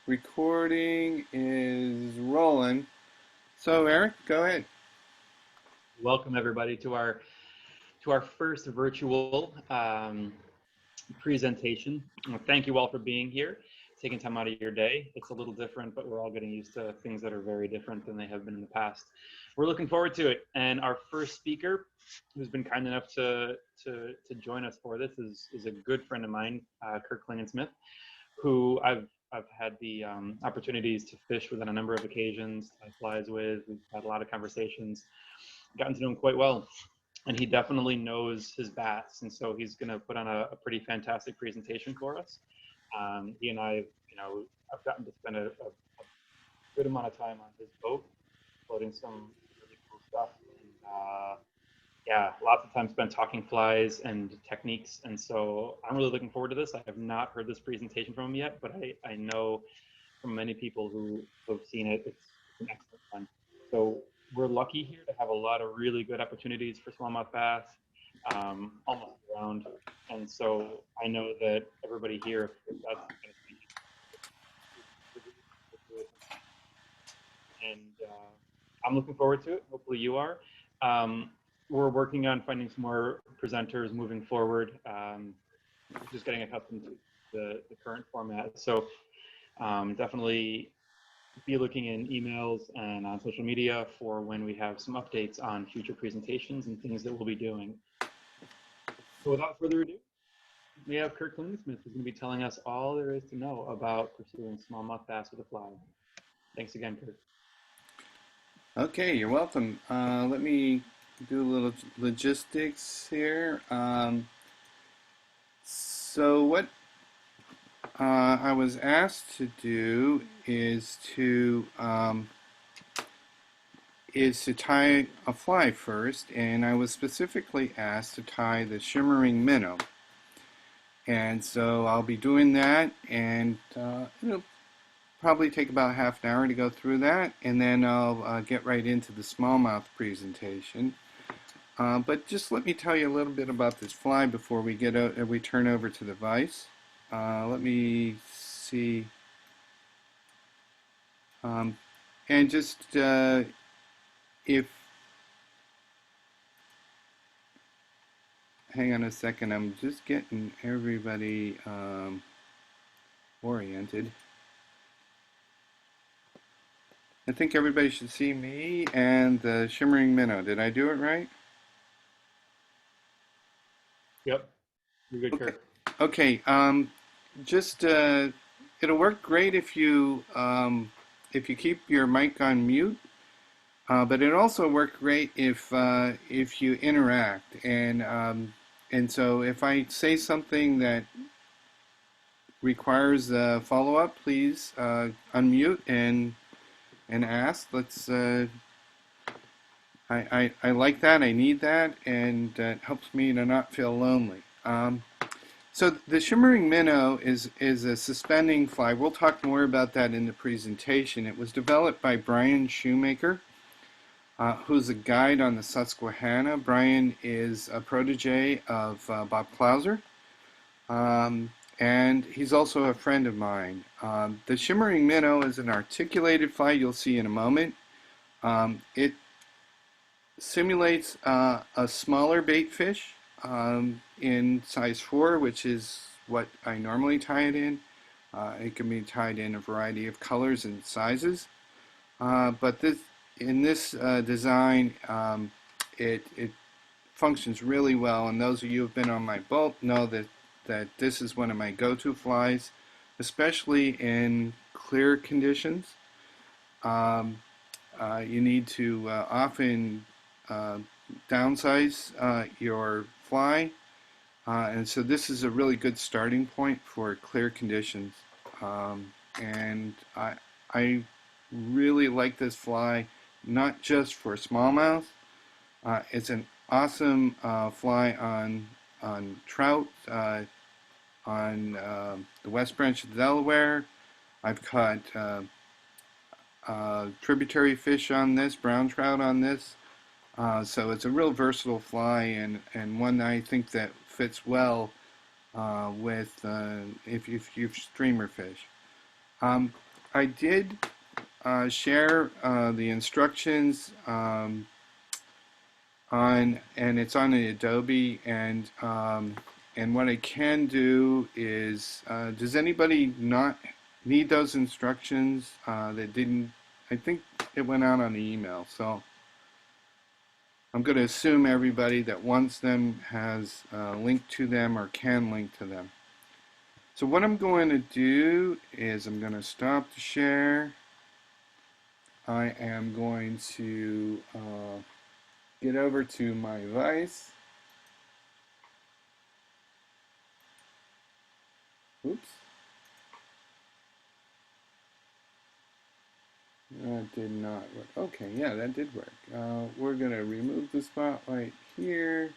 Recording is rolling. So Eric, go ahead. Welcome everybody to our first virtual presentation. Thank you all for being here, taking time out of your day. It's a little different, but we're all getting used to things that are very different than they have been in the past. We're looking forward to it. And our first speaker, who's been kind enough to join us for this, is a good friend of mine, Kirk Klingensmith, who I've had the opportunities to fish with on a number of occasions, tie flies with. We've had a lot of conversations, gotten to know him quite well, and he definitely knows his bass, and so he's going to put on a pretty fantastic presentation for us. He and I, I've gotten to spend a good amount of time on his boat, floating some really cool stuff, and yeah, lots of time spent talking flies and techniques, and so I'm really looking forward to this. I have not heard this presentation from him yet, but I know from many people who have seen it, it's an excellent one. So we're lucky here to have a lot of really good opportunities for smallmouth bass, almost around. And so I know that everybody here, if that's the kind of species, and I'm looking forward to it. Hopefully you are. We're working on finding some more presenters moving forward, just getting accustomed to the current format. So definitely be looking in emails and on social media for when we have some updates on future presentations and things that we'll be doing. So without further ado, we have Kirk Klingensmith, who's going to be telling us all there is to know about pursuing smallmouth bass with a fly. Thanks again, Kirk. Okay, you're welcome. Let me do a little logistics here. So what I was asked to do is to tie a fly first, and I was specifically asked to tie the Shimmering Minnow. And so I'll be doing that, and it'll probably take about half an hour to go through that, and then I'll get right into the smallmouth presentation. But just let me tell you a little bit about this fly before we turn over to the vise. Let me see, and just if hang on a second, I'm just getting everybody oriented. I think everybody should see me and the Shimmering Minnow. Did I do it right? Yep, you're good, Okay. Kirk. Okay. Just it'll work great if you keep your mic on mute. But it also worked great if you interact, and so if I say something that requires a follow-up, please unmute and ask. I like that. I need that, and it helps me to not feel lonely. So the Shimmering Minnow is a suspending fly. We'll talk more about that in the presentation. It was developed by Brian Shumaker, who's a guide on the Susquehanna. Brian is a protege of Bob Clauser, and he's also a friend of mine. The Shimmering Minnow is an articulated fly you'll see in a moment. It simulates a smaller bait fish in size 4, which is what I normally tie it in. It can be tied in a variety of colors and sizes, but in this design, it functions really well, and those of you who have been on my boat know that this is one of my go-to flies, especially in clear conditions. You need to often downsize your fly, and so this is a really good starting point for clear conditions. And I really like this fly, not just for smallmouth. It's an awesome fly on trout, on the West Branch of the Delaware. I've caught tributary fish on this, brown trout on this. So it's a real versatile fly, and one I think that fits well with if you streamer fish. I did share the instructions and it's on the Adobe, and what I can do is, does anybody not need those instructions that didn't? I think it went out on the email, so I'm going to assume everybody that wants them has a link to them or can link to them. So what I'm going to do is I'm going to stop the share. I am going to get over to my device. Oops. That did not work. Okay, yeah, that did work. We're going to remove the spotlight here.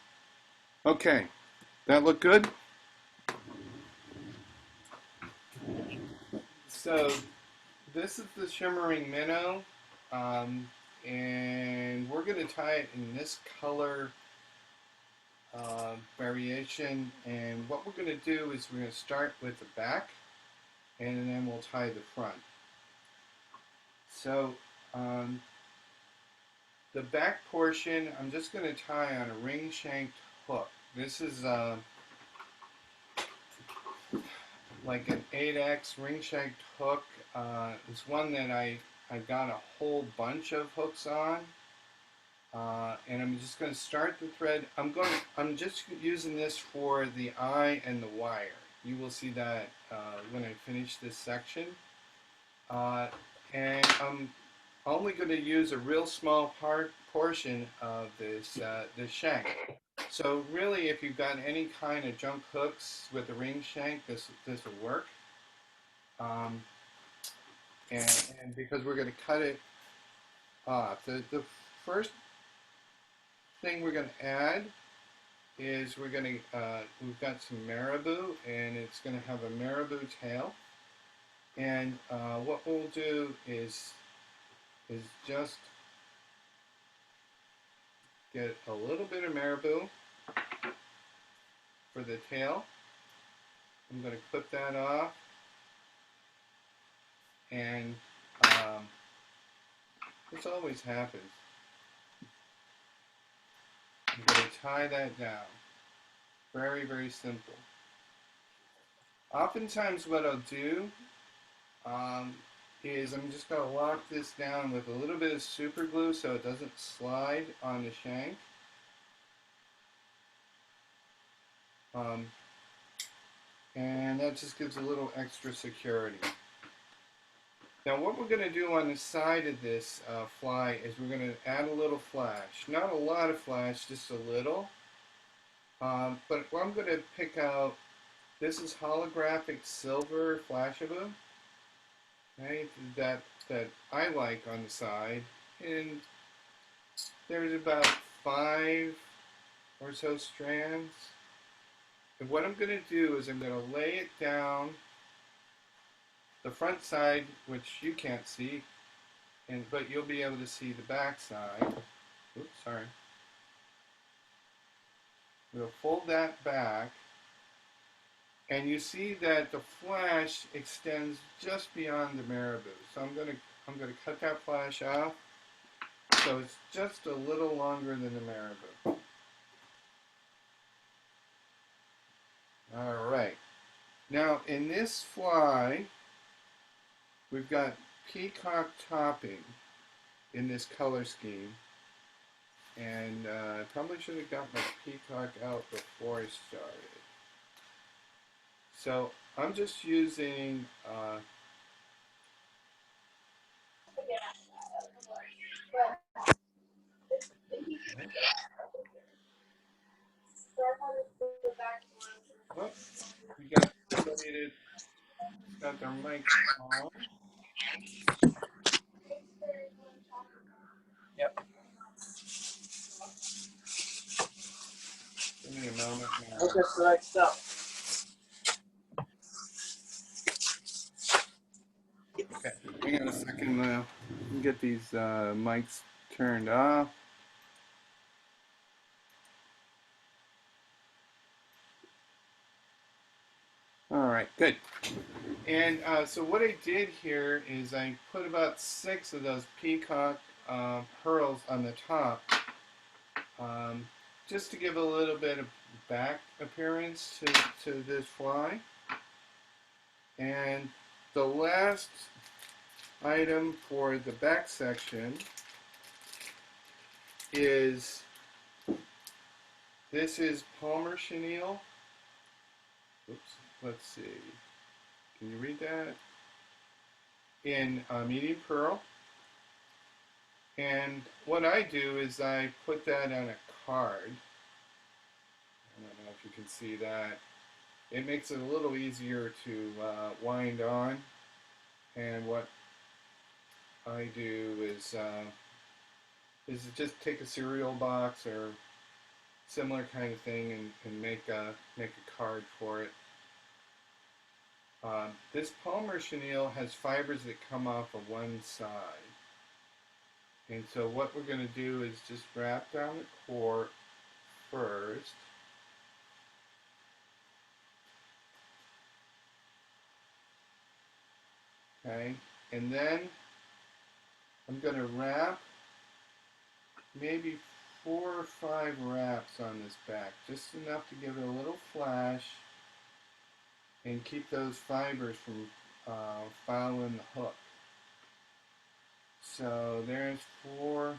Okay, that look good? So this is the Shimmering Minnow, and we're going to tie it in this color variation. And what we're going to do is we're going to start with the back, and then we'll tie the front. So the back portion, I'm just going to tie on a ring shanked hook. This is like an 8X ring shanked hook. It's one that I got a whole bunch of hooks on. And I'm just going to start the thread. I'm just using this for the eye and the wire. You will see that when I finish this section. And I'm only going to use a real small portion of this shank. So really, if you've got any kind of junk hooks with a ring shank, this will work. And because we're going to cut it off, the first thing we're going to add is we've got some marabou, and it's going to have a marabou tail. And what we'll do is just get a little bit of marabou for the tail. I'm going to clip that off, and this always happens. I'm going to tie that down. Very, very simple. Oftentimes what I'll do is I'm just going to lock this down with a little bit of super glue so it doesn't slide on the shank. And that just gives a little extra security. Now what we're going to do on the side of this fly is we're going to add a little flash. Not a lot of flash, just a little. But I'm going to pick out, this is holographic silver Flashaboo, right, that I like on the side. And there's about 5 or so strands. And what I'm going to do is I'm going to lay it down the front side, which you can't see, but you'll be able to see the back side. Oops, sorry. We'll fold that back, and you see that the flash extends just beyond the marabou. So I'm going to cut that flash off, so it's just a little longer than the marabou. All right. Now in this fly, we've got peacock topping in this color scheme, and I probably should have got my peacock out before I started. So I'm just using whoops, we got somebody that's got their mic on. Yep. Give me a moment now. Okay, so next up. Okay, hang on a second. Get these mics turned off. All right, good. And so what I did here is I put about 6 of those peacock pearls on the top, um, just to give a little bit of back appearance to this fly. And the last item for the back section is, this is Palmer chenille. Oops, let's see. Can you read that? In medium pearl. And what I do is I put that on a card. I don't know if you can see that. It makes it a little easier to wind on. And what I do is just take a cereal box or similar kind of thing and make a card for it. This Palmer chenille has fibers that come off of one side. And so what we're going to do is just wrap down the core first. Okay, and then I'm going to wrap maybe 4 or 5 wraps on this back, just enough to give it a little flash and keep those fibers from fouling the hook. So there's 4,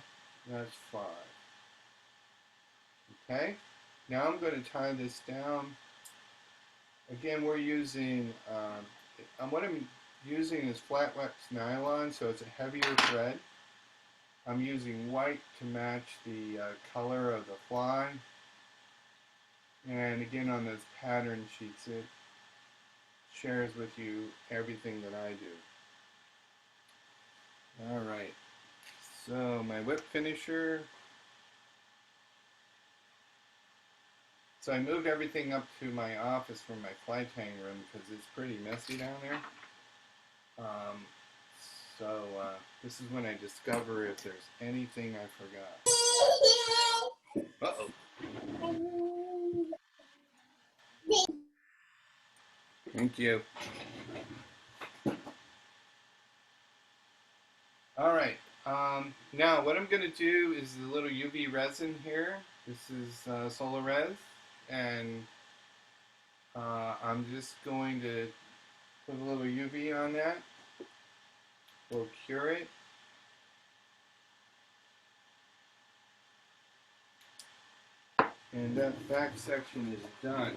that's 5. Okay, now I'm going to tie this down. Again, we're using, what I'm using is flat wax nylon, so it's a heavier thread. I'm using white to match the color of the fly. And again, on those pattern sheets, it shares with you everything that I do. Alright, so my whip finisher. So I moved everything up to my office from my fly tying room because it's pretty messy down there. This is when I discover if there's anything I forgot. Uh-oh. Thank you. Alright, now what I'm going to do is the little UV resin here. This is Solar Res, and I'm just going to put a little UV on that. We'll cure it. And that back section is done.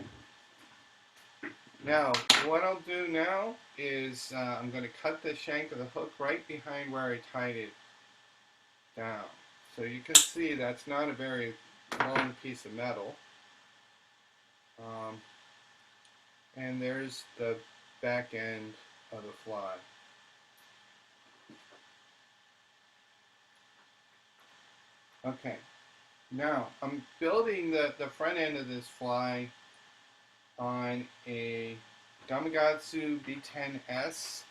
Now, what I'll do now is I'm going to cut the shank of the hook right behind where I tied it down. So you can see that's not a very long piece of metal. And there's the back end of the fly. Okay, now I'm building the front end of this fly on a Gamakatsu B10S.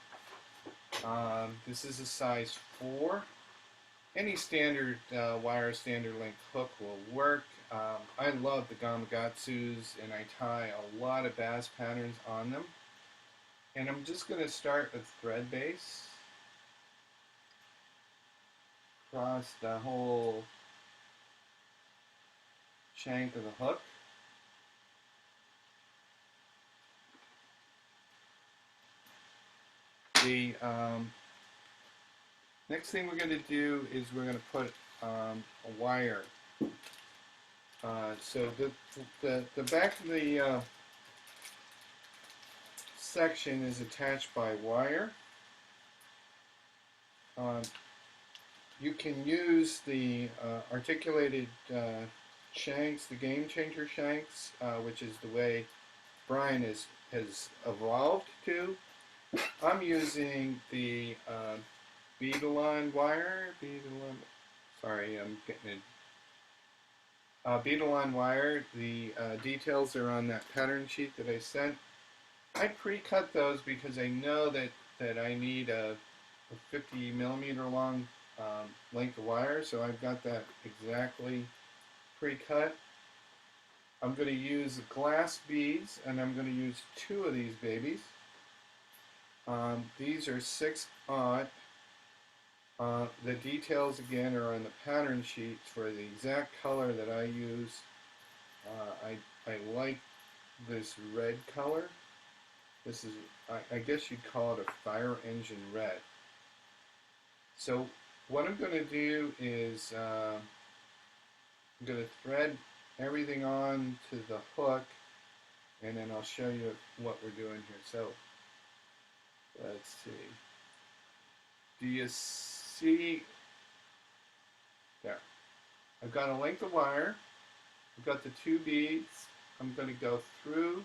This is a size 4. Any standard wire, standard length hook will work. I love the Gamakatsus, and I tie a lot of bass patterns on them. And I'm just going to start with thread base across the whole shank of the hook. The next thing we're going to do is we're going to put a wire. So the back of the section is attached by wire. You can use the articulated shanks, the Game Changer shanks, which is the way Brian has evolved to. I'm using the beadalon wire. Sorry, I'm getting it. Beadalon wire. The details are on that pattern sheet that I sent. I pre-cut those because I know that I need a 50 millimeter long length of wire, so I've got that exactly pre-cut. I'm going to use glass beads, and I'm going to use 2 of these babies. These are 6/0. The details again are on the pattern sheet for the exact color that I use. I like this red color. This is, I guess you'd call it a fire engine red. So what I'm going to do is I'm going to thread everything on to the hook, and then I'll show you what we're doing here. So let's see. Do you see? There. I've got a length of wire. I've got the 2 beads. I'm going to go through.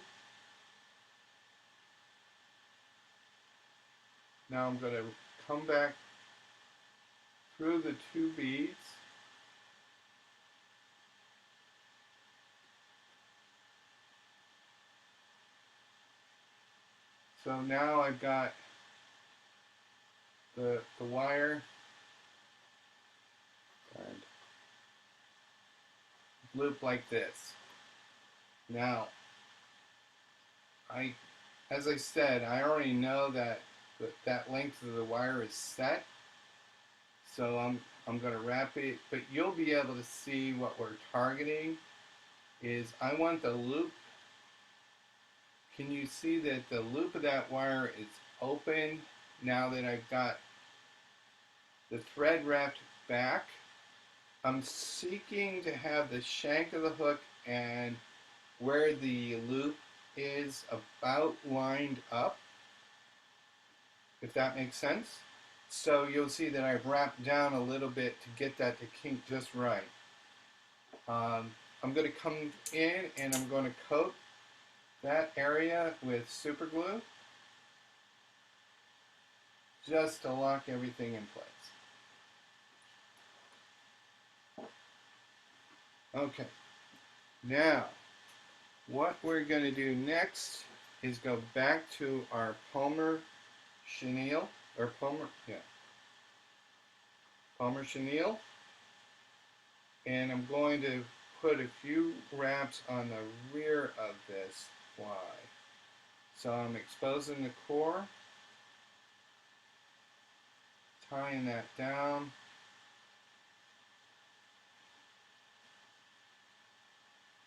Now I'm going to come back through the 2 beads. So now I've got the wire and loop like this. Now, as I said, I already know that that length of the wire is set. So I'm going to wrap it, but you'll be able to see what we're targeting is I want the loop. Can you see that the loop of that wire is open now that I've got the thread wrapped back? I'm seeking to have the shank of the hook and where the loop is about lined up, if that makes sense. So you'll see that I've wrapped down a little bit to get that to kink just right. I'm going to come in and I'm going to coat that area with super glue just to lock everything in place. Okay, now what we're going to do next is go back to our Palmer chenille, or Palmer chenille, and I'm going to put a few wraps on the rear of this fly. So I'm exposing the core, tying that down,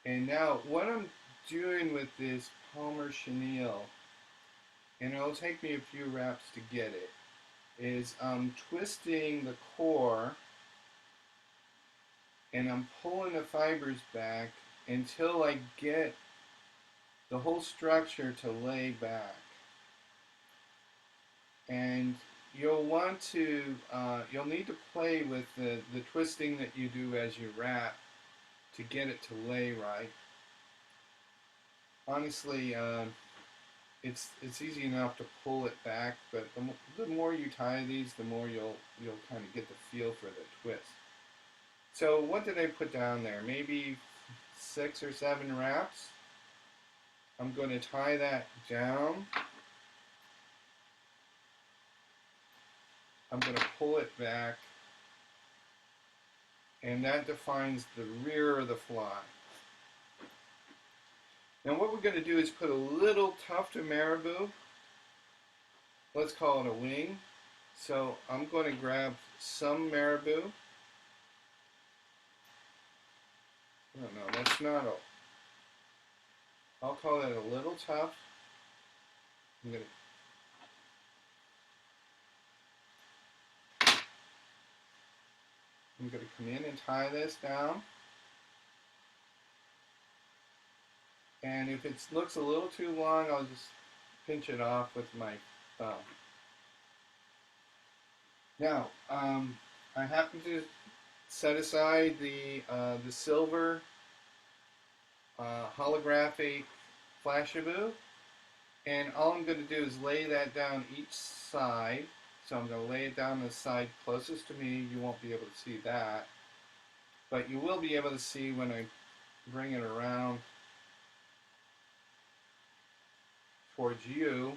and now what I'm doing with this Palmer chenille, and it'll take me a few wraps to get it, is I'm twisting the core and I'm pulling the fibers back until I get the whole structure to lay back. And you'll want to, you'll need to play with the twisting that you do as you wrap to get it to lay right. Honestly, it's easy enough to pull it back, but the more you tie these, the more you'll kind of get the feel for the twist. So what did I put down there? Maybe 6 or 7 wraps. I'm going to tie that down. I'm going to pull it back, and that defines the rear of the fly. Now what we're going to do is put a little tuft of marabou. Let's call it a wing. So I'm going to grab some marabou. No, that's not a... I'll call that a little tuft. I'm going to come in and tie this down. And if it looks a little too long, I'll just pinch it off with my thumb. Now, I happen to set aside the silver holographic Flashaboo, and all I'm going to do is lay that down each side. So I'm going to lay it down the side closest to me. You won't be able to see that, but you will be able to see when I bring it around towards you.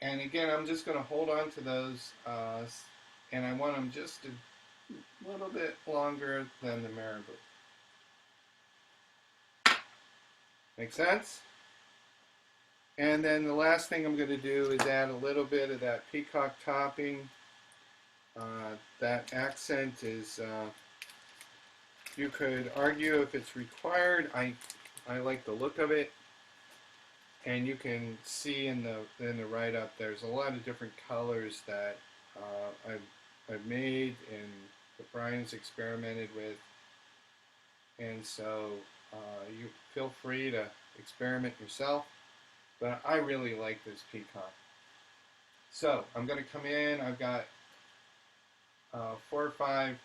And again, I'm just going to hold on to those, and I want them just a little bit longer than the marabou. Make sense? And then the last thing I'm going to do is add a little bit of that peacock topping. That accent is, you could argue if it's required. I like the look of it. And you can see in the write-up there's a lot of different colors that I've made and that Brian's experimented with. And so you feel free to experiment yourself. But I really like this peacock. So I'm going to come in. I've got 4 or 5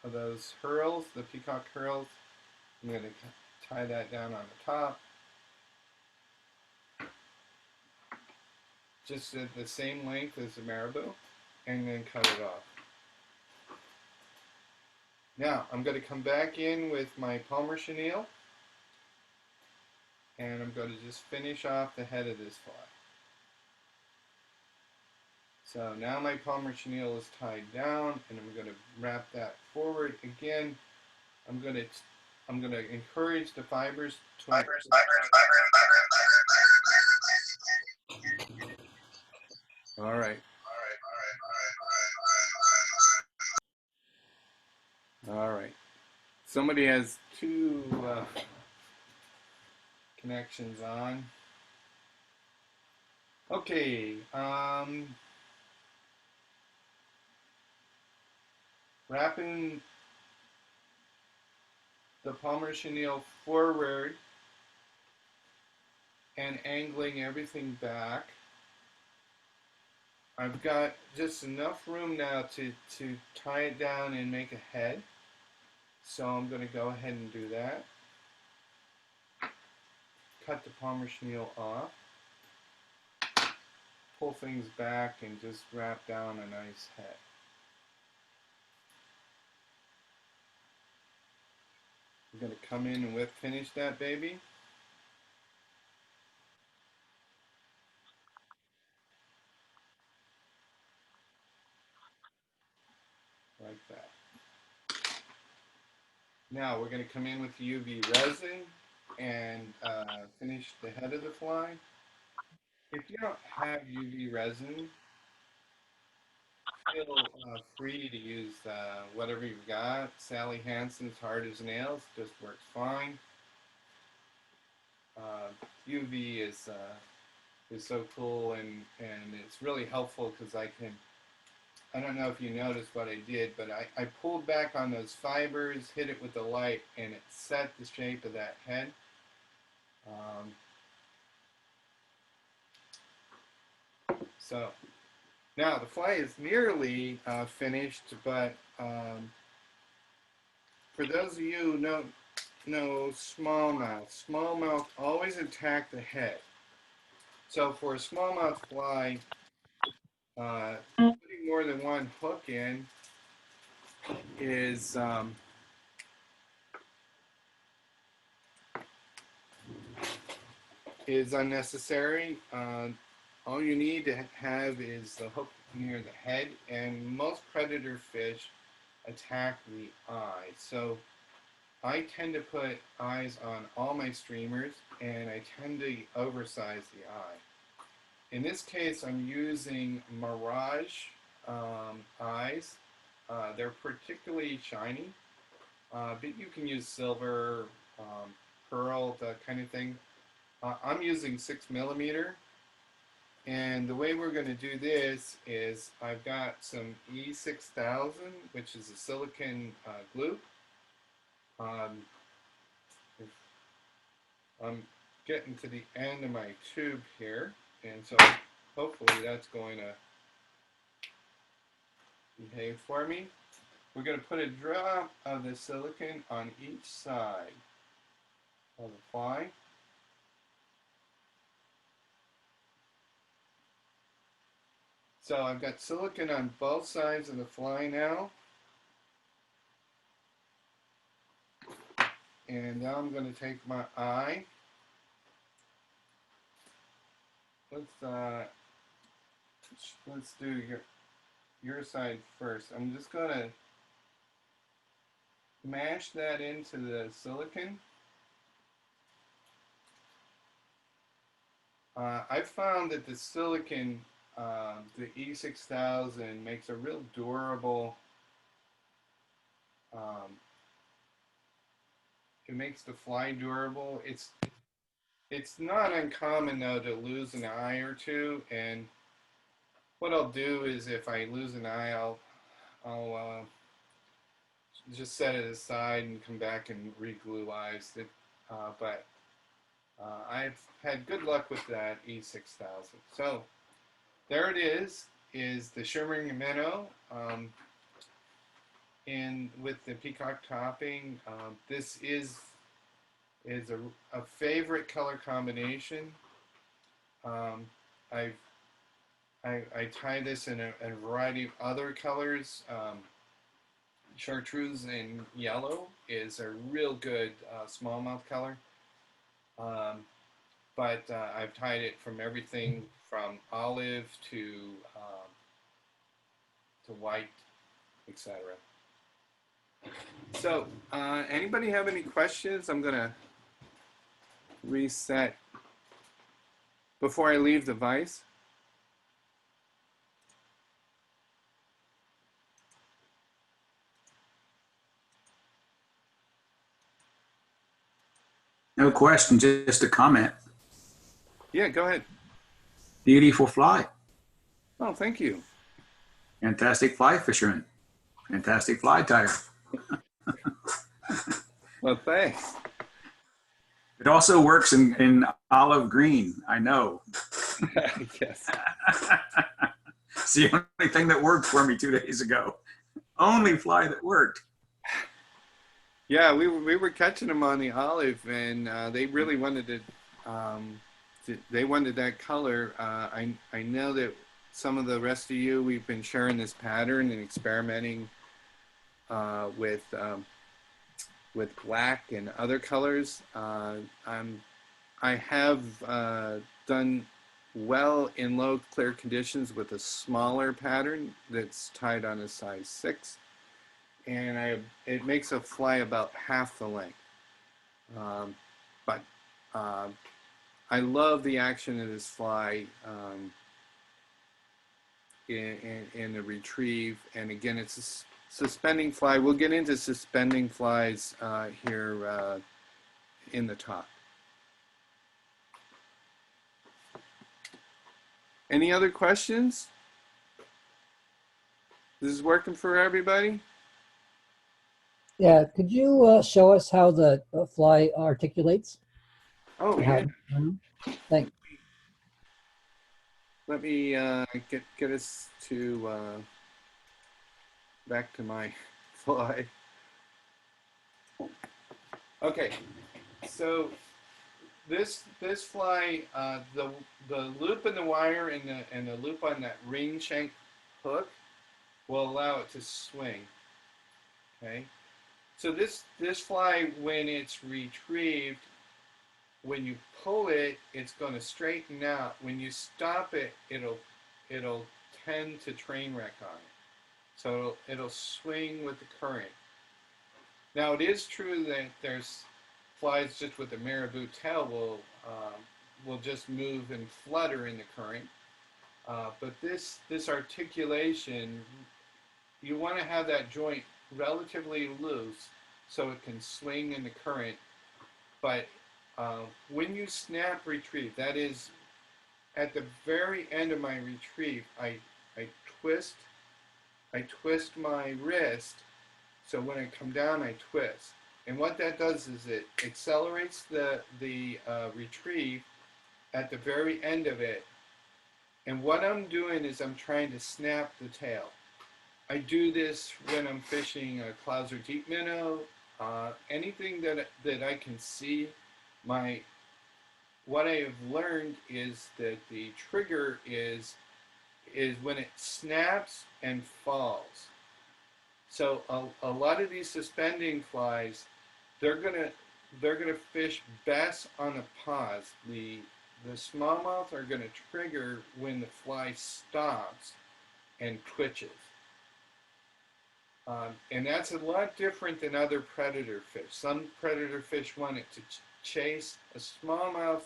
of those hurls, the peacock hurls. I'm going to tie that down on the top. Just at the same length as the marabou, and then cut it off. Now I'm going to come back in with my Palmer chenille, and I'm going to just finish off the head of this fly. So now my Palmer chenille is tied down, and I'm going to wrap that forward again. I'm going to encourage the fibers to. All right. All right. Somebody has 2 connections on. Okay. Wrapping the Palmer chenille forward and angling everything back. I've got just enough room now to tie it down and make a head. So I'm going to go ahead and do that. Cut the Palmer chenille off. Pull things back and just wrap down a nice head. I'm going to come in and whip finish that baby. Like that. Now we're going to come in with the UV resin and finish the head of the fly. If you don't have UV resin, feel free to use whatever you've got. Sally Hansen's Hard as Nails just works fine. UV is so cool, and it's really helpful because I don't know if you noticed what I did, but I pulled back on those fibers, hit it with the light, and it set the shape of that head. So now the fly is nearly finished, but for those of you who don't know smallmouth, smallmouth always attack the head. So for a smallmouth fly, putting more than one hook in is unnecessary. All you need to have is the hook near the head, and most predator fish attack the eye. So I tend to put eyes on all my streamers, and I tend to oversize the eye. In this case, I'm using Mirage eyes. They're particularly shiny, but you can use silver, pearl, that kind of thing. I'm using 6mm, and the way we're going to do this is I've got some E6000, which is a silicon glue. I'm getting to the end of my tube here, and so hopefully that's going to behave for me. We're going to put a drop of the silicon on each side of the fly. So I've got silicon on both sides of the fly now. And now I'm going to take my eye. Let's do your side first. I'm just going to mash that into the silicon. I found that the silicon, the E6000 makes a real durable, um, it makes the fly durable. It's not uncommon though to lose an eye or two, and what I'll do is if I lose an eye, I'll just set it aside and come back and re-glue eyes. But I've had good luck with that E6000. So there it is the Shimmering Minnow, and with the peacock topping. This is a favorite color combination. Um, I've I tie this in a variety of other colors. Chartreuse in yellow is a real good smallmouth color. Um, but I've tied it from everything from olive to white, etc. So, anybody have any questions? I'm gonna reset before I leave the vise. No question, just a comment. Yeah, go ahead. Beautiful fly. Oh, thank you. Fantastic fly fisherman. Fantastic fly tire. Well, thanks. It also works in olive green, I know. Yes. It's the only thing that worked for me 2 days ago. Only fly that worked. Yeah, we were catching them on the olive, and they really wanted it. They wanted that color. I know that some of the rest of you, we've been sharing this pattern and experimenting with black and other colors. I have done well in low clear conditions with a smaller pattern that's tied on a size 6. And it makes a fly about half the length. But I love the action of this fly in the retrieve. And again, it's a suspending fly. We'll get into suspending flies here in the talk. Any other questions? This is working for everybody? Yeah, could you show us how the fly articulates? Oh, yeah. Thanks. Let me get us to back to my fly. Okay, so this fly, the loop in the wire and the loop on that ring shank hook will allow it to swing. Okay, so this fly, when it's retrieved, when you pull it, it's going to straighten out. When you stop it, it'll tend to train wreck on it. So it'll swing with the current. Now it is true that there's flies just with a marabou tail will just move and flutter in the current. But this articulation, you want to have that joint relatively loose so it can swing in the current. But when you snap retrieve, that is at the very end of my retrieve, I twist my wrist, so when I come down, I twist. And what that does is it accelerates the retrieve at the very end of it. And what I'm doing is I'm trying to snap the tail. I do this when I'm fishing a clouser deep minnow, anything that I can see. What I have learned is that the trigger is when it snaps and falls. So a lot of these suspending flies, they're gonna fish best on a pause. The smallmouth are gonna trigger when the fly stops and twitches. And that's a lot different than other predator fish. Some predator fish want it to chase. A smallmouth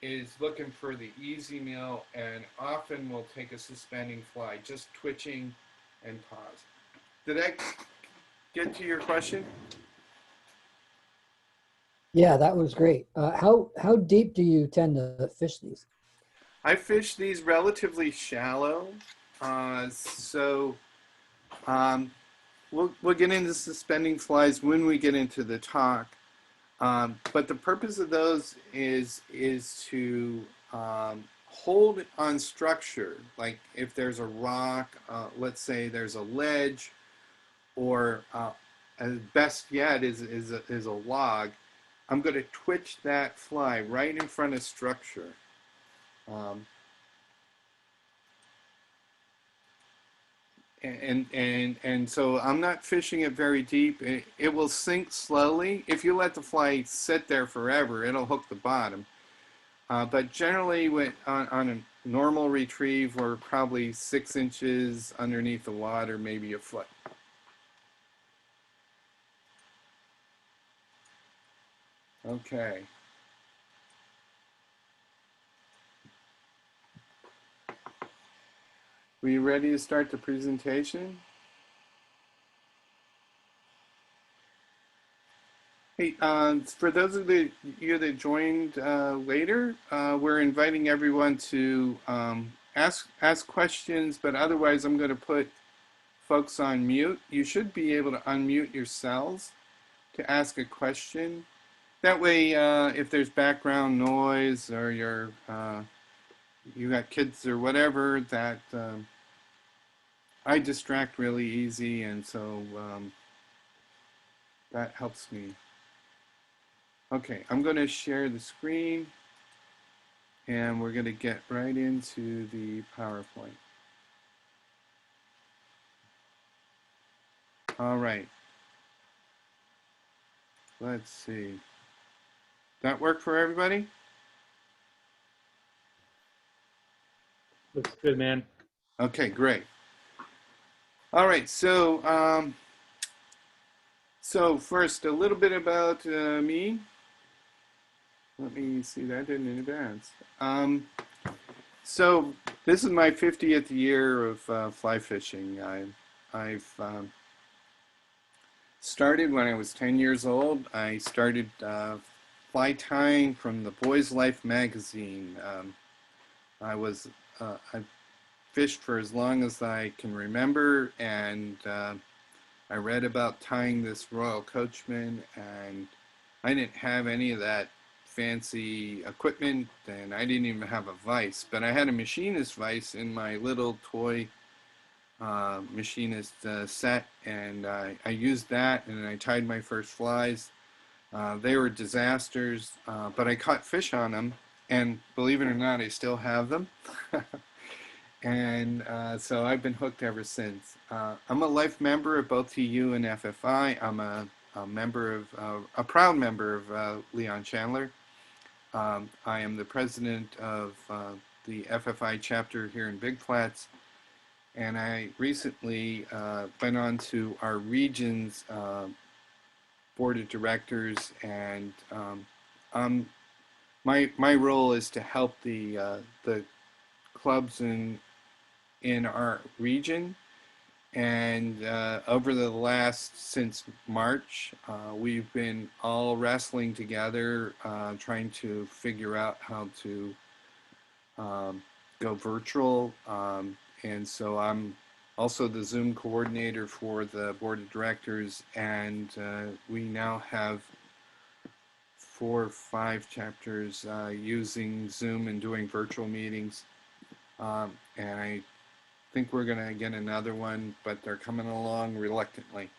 is looking for the easy meal and often will take a suspending fly, just twitching and pause. Did I get to your question? Yeah, that was great. How deep do you tend to fish these? I fish these relatively shallow, so um, we'll get into suspending flies when we get into the talk. But the purpose of those is to hold on structure. Like if there's a rock, let's say there's a ledge, or as best yet is a log. I'm going to twitch that fly right in front of structure. Um, and so I'm not fishing it very deep. It will sink slowly. If you let the fly sit there forever, it'll hook the bottom. But generally, on a normal retrieve, we're probably 6 inches underneath the water, maybe a foot. Okay. Were you ready to start the presentation? Hey, for those of you that joined later, we're inviting everyone to ask questions, but otherwise I'm going to put folks on mute. You should be able to unmute yourselves to ask a question. That way, if there's background noise or you got kids or whatever, that I distract really easy, and so that helps me. Okay, I'm going to share the screen, and we're going to get right into the PowerPoint. All right. Let's see. That work for everybody? Looks good, man. Okay, great. All right, so first, a little bit about me. Let me see that in advance. So this is my 50th year of fly fishing. I've started when I was 10 years old. I started fly tying from the Boys Life magazine. I fished for as long as I can remember, and I read about tying this Royal Coachman, and I didn't have any of that fancy equipment, and I didn't even have a vise, but I had a machinist vise in my little toy machinist set, and I used that, and I tied my first flies. They were disasters, but I caught fish on them, and believe it or not, I still have them. And so I've been hooked ever since. I'm a life member of both TU and FFI. I'm a proud member of Leon Chandler. I am the president of the FFI chapter here in Big Flats, and I recently went on to our region's board of directors, and my role is to help the clubs in our region. And over the since March, we've been all wrestling together, trying to figure out how to go virtual. And so I'm also the Zoom coordinator for the board of directors, and we now have 4 or 5 chapters using Zoom and doing virtual meetings. And I think we're going to get another one, but they're coming along reluctantly.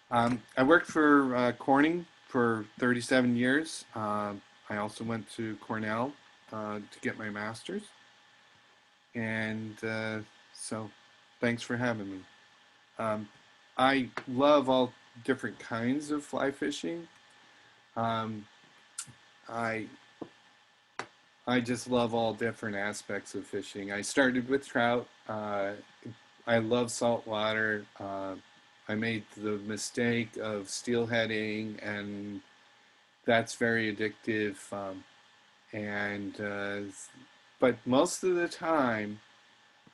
I worked for Corning for 37 years. I also went to Cornell to get my master's. And so thanks for having me. I love all different kinds of fly fishing. I just love all different aspects of fishing. I started with trout. I love saltwater. I made the mistake of steelheading, and that's very addictive. and but most of the time,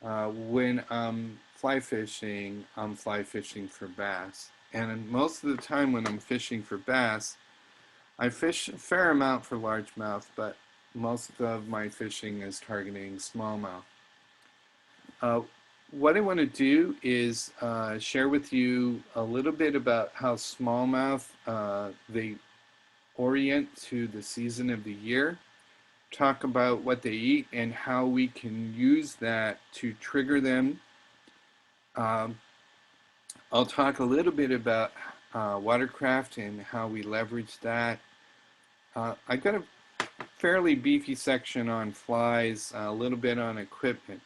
when I'm fly fishing for bass. And most of the time when I'm fishing for bass, I fish a fair amount for largemouth, but most of my fishing is targeting smallmouth. Uh, what I want to do is share with you a little bit about how smallmouth they orient to the season of the year, talk about what they eat and how we can use that to trigger them. I'll talk a little bit about watercraft and how we leverage that. I've got a fairly beefy section on flies, a little bit on equipment.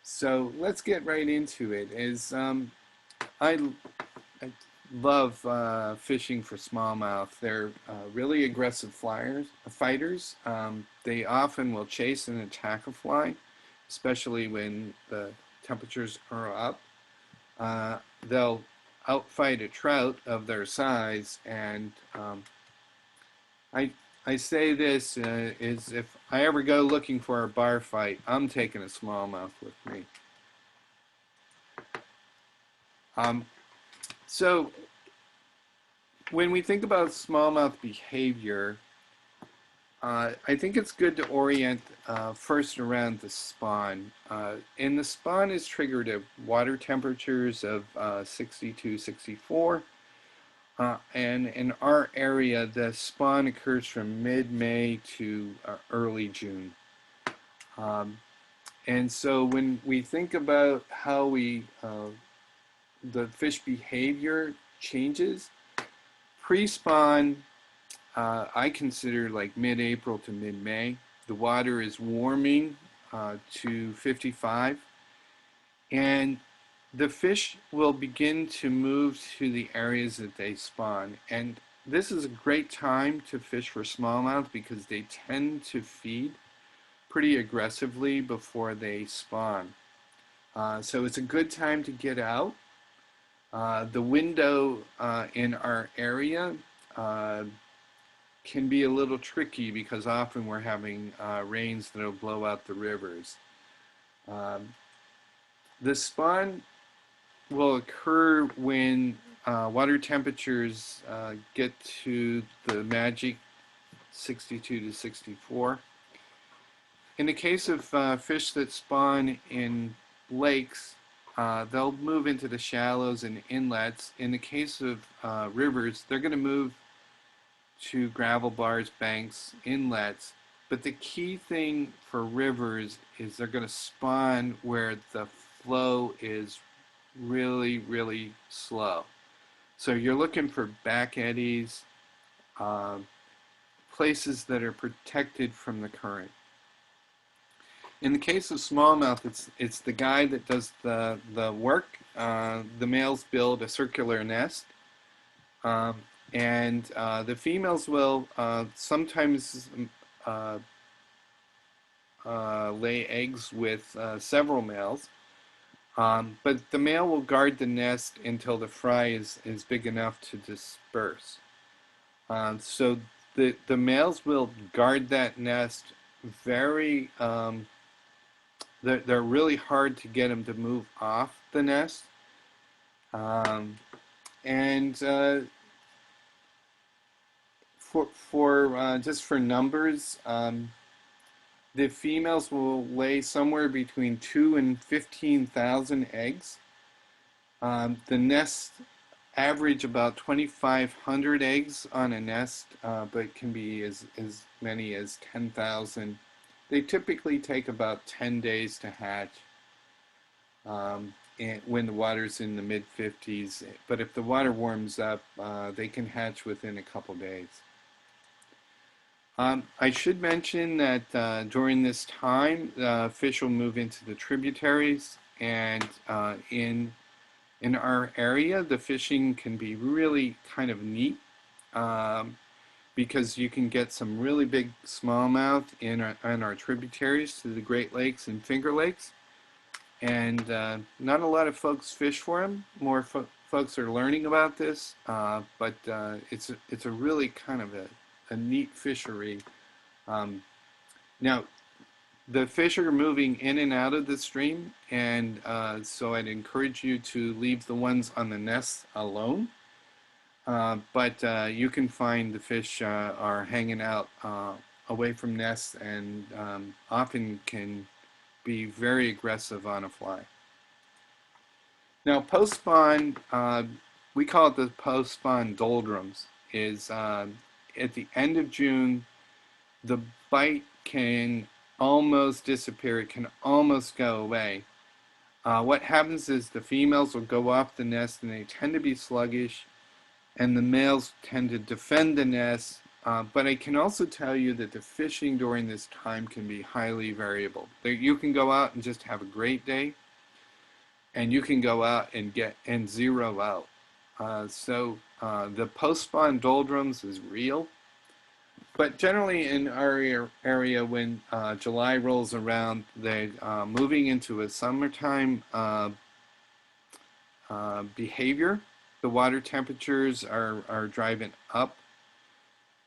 So let's get right into it. I love fishing for smallmouth. They're really aggressive fighters. They often will chase and attack a fly, especially when the temperatures are up. They'll outfight a trout of their size, and I say this is if I ever go looking for a bar fight, I'm taking a smallmouth with me. So when we think about smallmouth behavior, I think it's good to orient first around the spawn. And the spawn is triggered at water temperatures of 62, 64. And in our area, the spawn occurs from mid-May to early June. And so when we think about how the fish behavior changes, pre-spawn, I consider like mid-April to mid-May. The water is warming to 55, and the fish will begin to move to the areas that they spawn. And this is a great time to fish for smallmouth because they tend to feed pretty aggressively before they spawn. So it's a good time to get out. The window in our area can be a little tricky because often we're having rains that'll blow out the rivers. The spawn will occur when water temperatures get to the magic 62 to 64. In the case of fish that spawn in lakes, they'll move into the shallows and inlets. In the case of rivers, they're going to move to gravel bars, banks, inlets. But the key thing for rivers is they're going to spawn where the flow is really, really slow. So you're looking for back eddies, places that are protected from the current. In the case of smallmouth, it's the guy that does the work. The males build a circular nest, and the females will sometimes lay eggs with several males. But the male will guard the nest until the fry is big enough to disperse. So the males will guard that nest very, they're really hard to get them to move off the nest. And just for numbers, the females will lay somewhere between 2,000 and 15,000 eggs. The nests average about 2,500 eggs on a nest, but can be as many as 10,000. They typically take about 10 days to hatch when the water's in the mid-50s. But if the water warms up, they can hatch within a couple days. I should mention that during this time, fish will move into the tributaries, and in our area, the fishing can be really kind of neat because you can get some really big smallmouth in our tributaries to the Great Lakes and Finger Lakes, and not a lot of folks fish for them. More folks are learning about this, but it's a really kind of a neat fishery Now, the fish are moving in and out of the stream, and so I'd encourage you to leave the ones on the nest alone. But you can find the fish are hanging out away from nests and often can be very aggressive on a fly. Now, post-spawn, we call it the post-spawn doldrums, is at the end of June, the bite can almost disappear. It can almost go away. What happens is the females will go off the nest and they tend to be sluggish, and the males tend to defend the nest. But I can also tell you that the fishing during this time can be highly variable. You can go out and just have a great day, and you can go out and get and zero out. The post-spawn doldrums is real. But generally in our area, when July rolls around, they're moving into a summertime behavior. The water temperatures are driving up,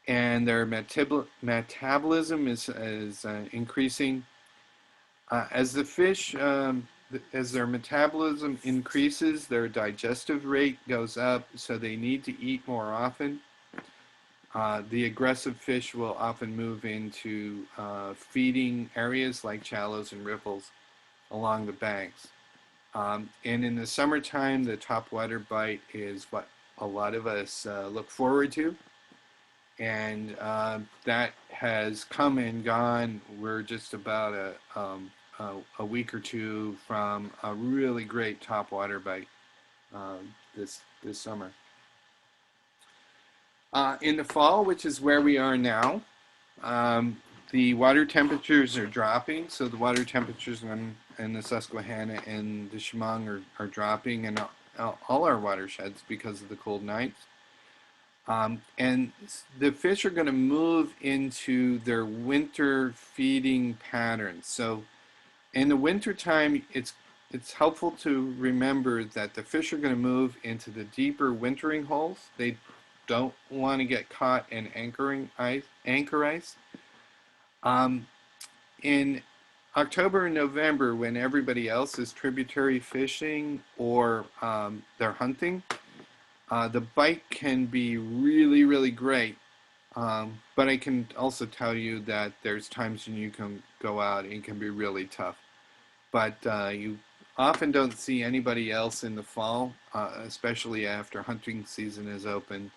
and their metabolism is increasing. As the fish, as their metabolism increases, their digestive rate goes up, so they need to eat more often. The aggressive fish will often move into feeding areas like shallows and riffles along the banks. And in the summertime, the topwater bite is what a lot of us look forward to. And that has come and gone. We're just about a week or two from a really great topwater bite this summer. In the fall, which is where we are now, the water temperatures are dropping. So the water temperatures in the Susquehanna and the Chemung are dropping in all our watersheds because of the cold nights. And the fish are going to move into their winter feeding patterns. So in the winter time, it's helpful to remember that the fish are going to move into the deeper wintering holes. They don't want to get caught in anchor ice. In October and November, when everybody else is tributary fishing or they're hunting, the bite can be really, really great. But I can also tell you that there's times when you can go out and it can be really tough. But you often don't see anybody else in the fall, especially after hunting season is open,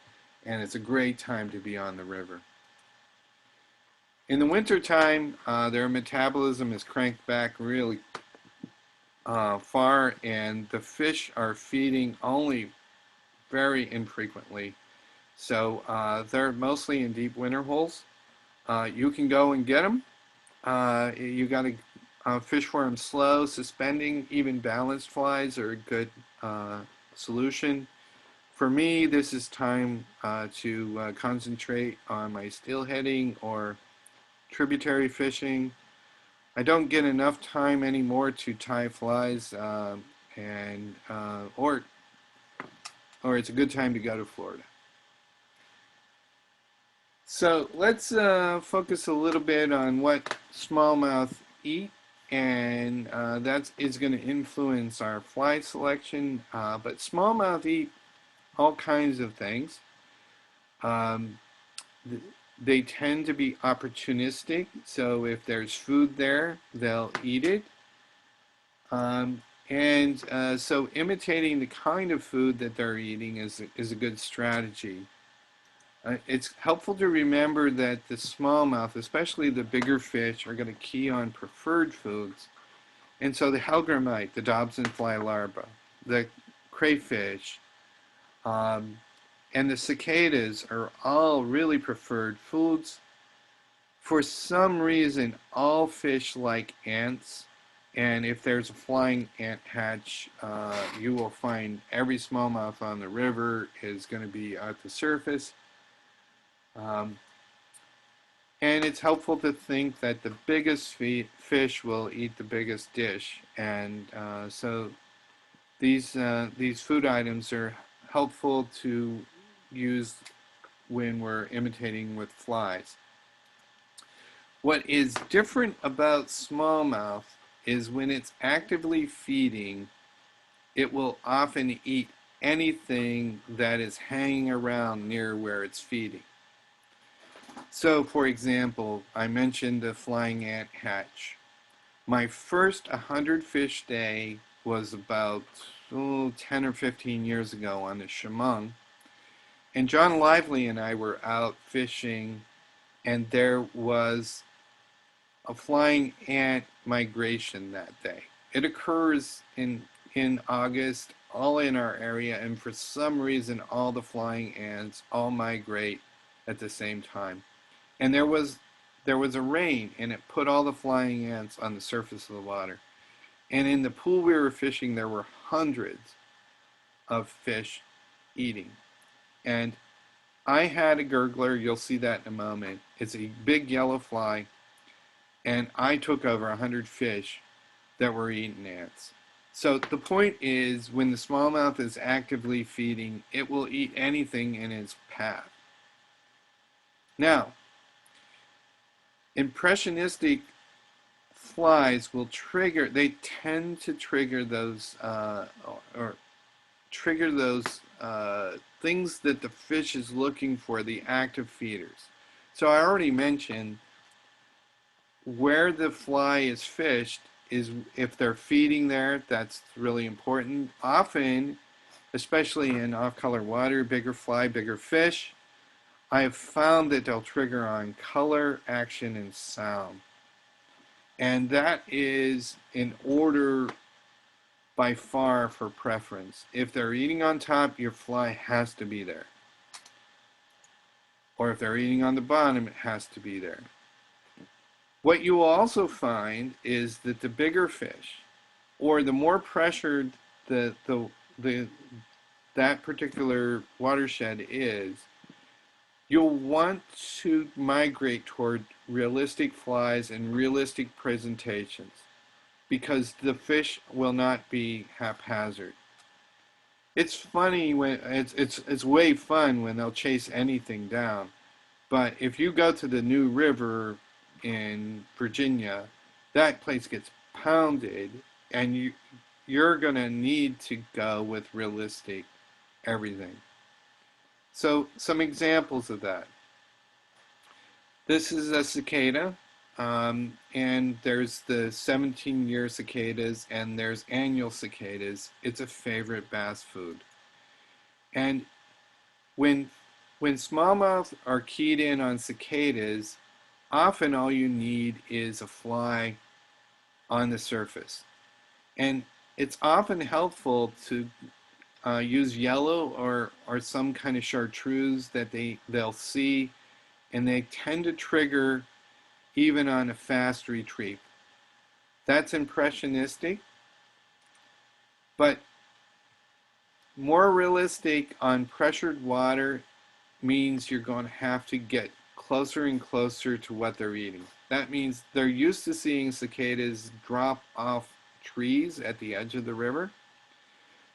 and it's a great time to be on the river. In the winter time, their metabolism is cranked back really far, and the fish are feeding only very infrequently. So they're mostly in deep winter holes. You can go and get them. You got to fish for them slow. Suspending even balanced flies are a good solution. For me, this is time to concentrate on my steelheading or tributary fishing. I don't get enough time anymore to tie flies, or it's a good time to go to Florida. So let's focus a little bit on what smallmouth eat, and that is going to influence our fly selection. But smallmouth eat all kinds of things. They tend to be opportunistic, so if there's food there, they'll eat it. So imitating the kind of food that they're eating is a good strategy. It's helpful to remember that the smallmouth, especially the bigger fish, are going to key on preferred foods. And so the hellgrammite, the Dobson fly larva, the crayfish, and the cicadas are all really preferred foods. For some reason, all fish like ants, and if there's a flying ant hatch, you will find every smallmouth on the river is going to be at the surface. And it's helpful to think that the biggest fish will eat the biggest dish, and so these food items are helpful to use when we're imitating with flies. What is different about smallmouth is when it's actively feeding, it will often eat anything that is hanging around near where it's feeding. So, for example, I mentioned the flying ant hatch. My first 100 fish day was about 10 or 15 years ago on the Shimmering. And John Lively and I were out fishing, and there was a flying ant migration that day. It occurs in August, all in our area, and for some reason, all the flying ants all migrate at the same time. And there was a rain, and it put all the flying ants on the surface of the water. And in the pool we were fishing, there were hundreds of fish eating. And I had a gurgler, you'll see that in a moment. It's a big yellow fly, and I took over 100 fish that were eating ants. So the point is, when the smallmouth is actively feeding, it will eat anything in its path. Now, impressionistic flies will trigger, they tend to trigger those, things that the fish is looking for, the active feeders. So I already mentioned where the fly is fished is if they're feeding there, that's really important. Often, especially in off-color water, bigger fly, bigger fish, I have found that they'll trigger on color, action, and sound. And that is in order by far for preference. If they're eating on top, your fly has to be there. Or if they're eating on the bottom, it has to be there. What you will also find is that the bigger fish, or the more pressured that particular watershed is, you'll want to migrate toward realistic flies and realistic presentations, because the fish will not be haphazard. It's funny when it's way fun when they'll chase anything down, but if you go to the New River in Virginia, that place gets pounded, and you're gonna need to go with realistic everything. So some examples of that. This is a cicada, and there's the 17-year cicadas, and there's annual cicadas. It's a favorite bass food. And when smallmouth are keyed in on cicadas, often all you need is a fly on the surface. And it's often helpful to use yellow or some kind of chartreuse that they'll see, and they tend to trigger even on a fast retrieve. That's impressionistic, but more realistic on pressured water means you're going to have to get closer and closer to what they're eating. That means they're used to seeing cicadas drop off trees at the edge of the river.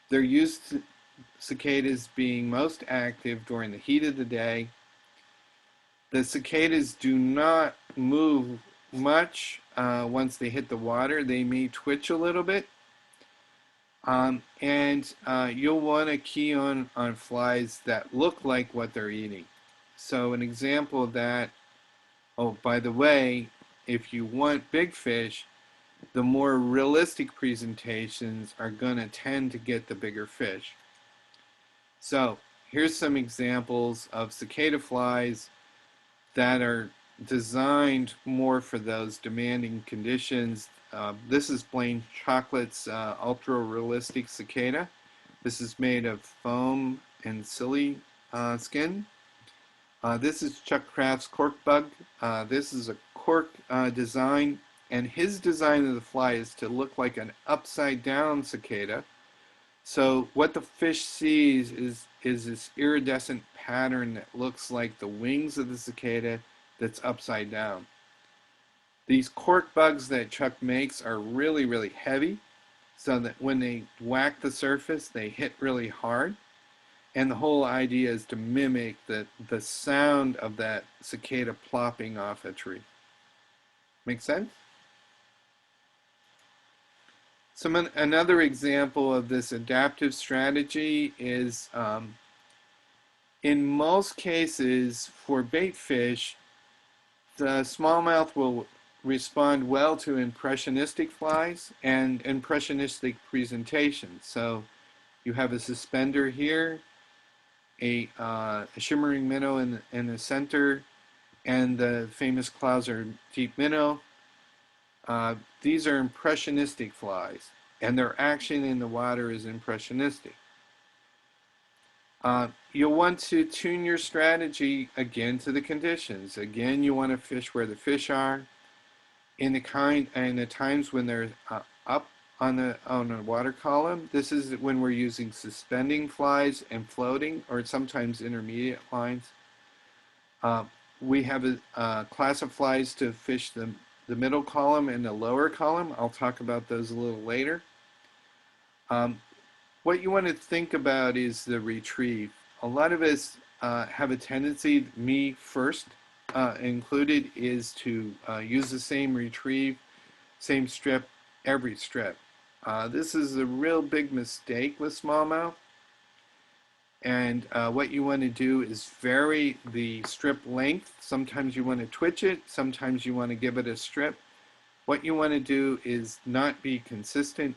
They're used to cicadas being most active during the heat of the day. The cicadas do not move much once they hit the water. They may twitch a little bit. And you'll want to key on flies that look like what they're eating. So an example of that, oh, by the way, if you want big fish, the more realistic presentations are going to tend to get the bigger fish. So here's some examples of cicada flies that are designed more for those demanding conditions. This is Blaine Chocolate's ultra realistic cicada. This is made of foam and silly skin. This is Chuck Kraft's cork bug. This is a cork design, and his design of the fly is to look like an upside down cicada. So what the fish sees is this iridescent pattern that looks like the wings of the cicada that's upside down. These cork bugs that Chuck makes are really, really heavy, so that when they whack the surface, they hit really hard. And the whole idea is to mimic the sound of that cicada plopping off a tree. Make sense? Another example of this adaptive strategy is in most cases for bait fish, the smallmouth will respond well to impressionistic flies and impressionistic presentations. So you have a suspender here, a shimmering minnow in the center, and the famous Clouser deep minnow. These are impressionistic flies, and their action in the water is impressionistic. You'll want to tune your strategy again to the conditions. Again, you want to fish where the fish are. In the times when they're up on the water column, this is when we're using suspending flies and floating, or sometimes intermediate lines. We have a class of flies to fish the middle column and the lower column. I'll talk about those a little later. What you want to think about is the retrieve. A lot of us have a tendency, me first included, is to use the same retrieve, same strip, every strip. This is a real big mistake with smallmouth. And what you want to do is vary the strip length. Sometimes you want to twitch it, sometimes you want to give it a strip. What you want to do is not be consistent.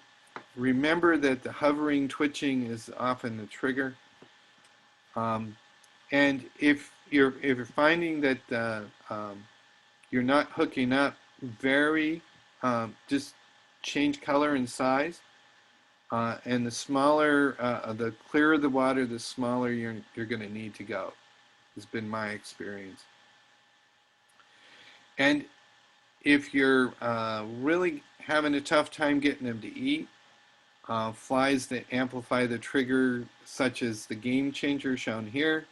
Remember that the hovering twitching is often the trigger. And if you're finding that you're not hooking up, just change color and size. And the smaller, the clearer the water, the smaller you're going to need to go. Has been my experience. And if you're really having a tough time getting them to eat, flies that amplify the trigger, such as the game changer shown here.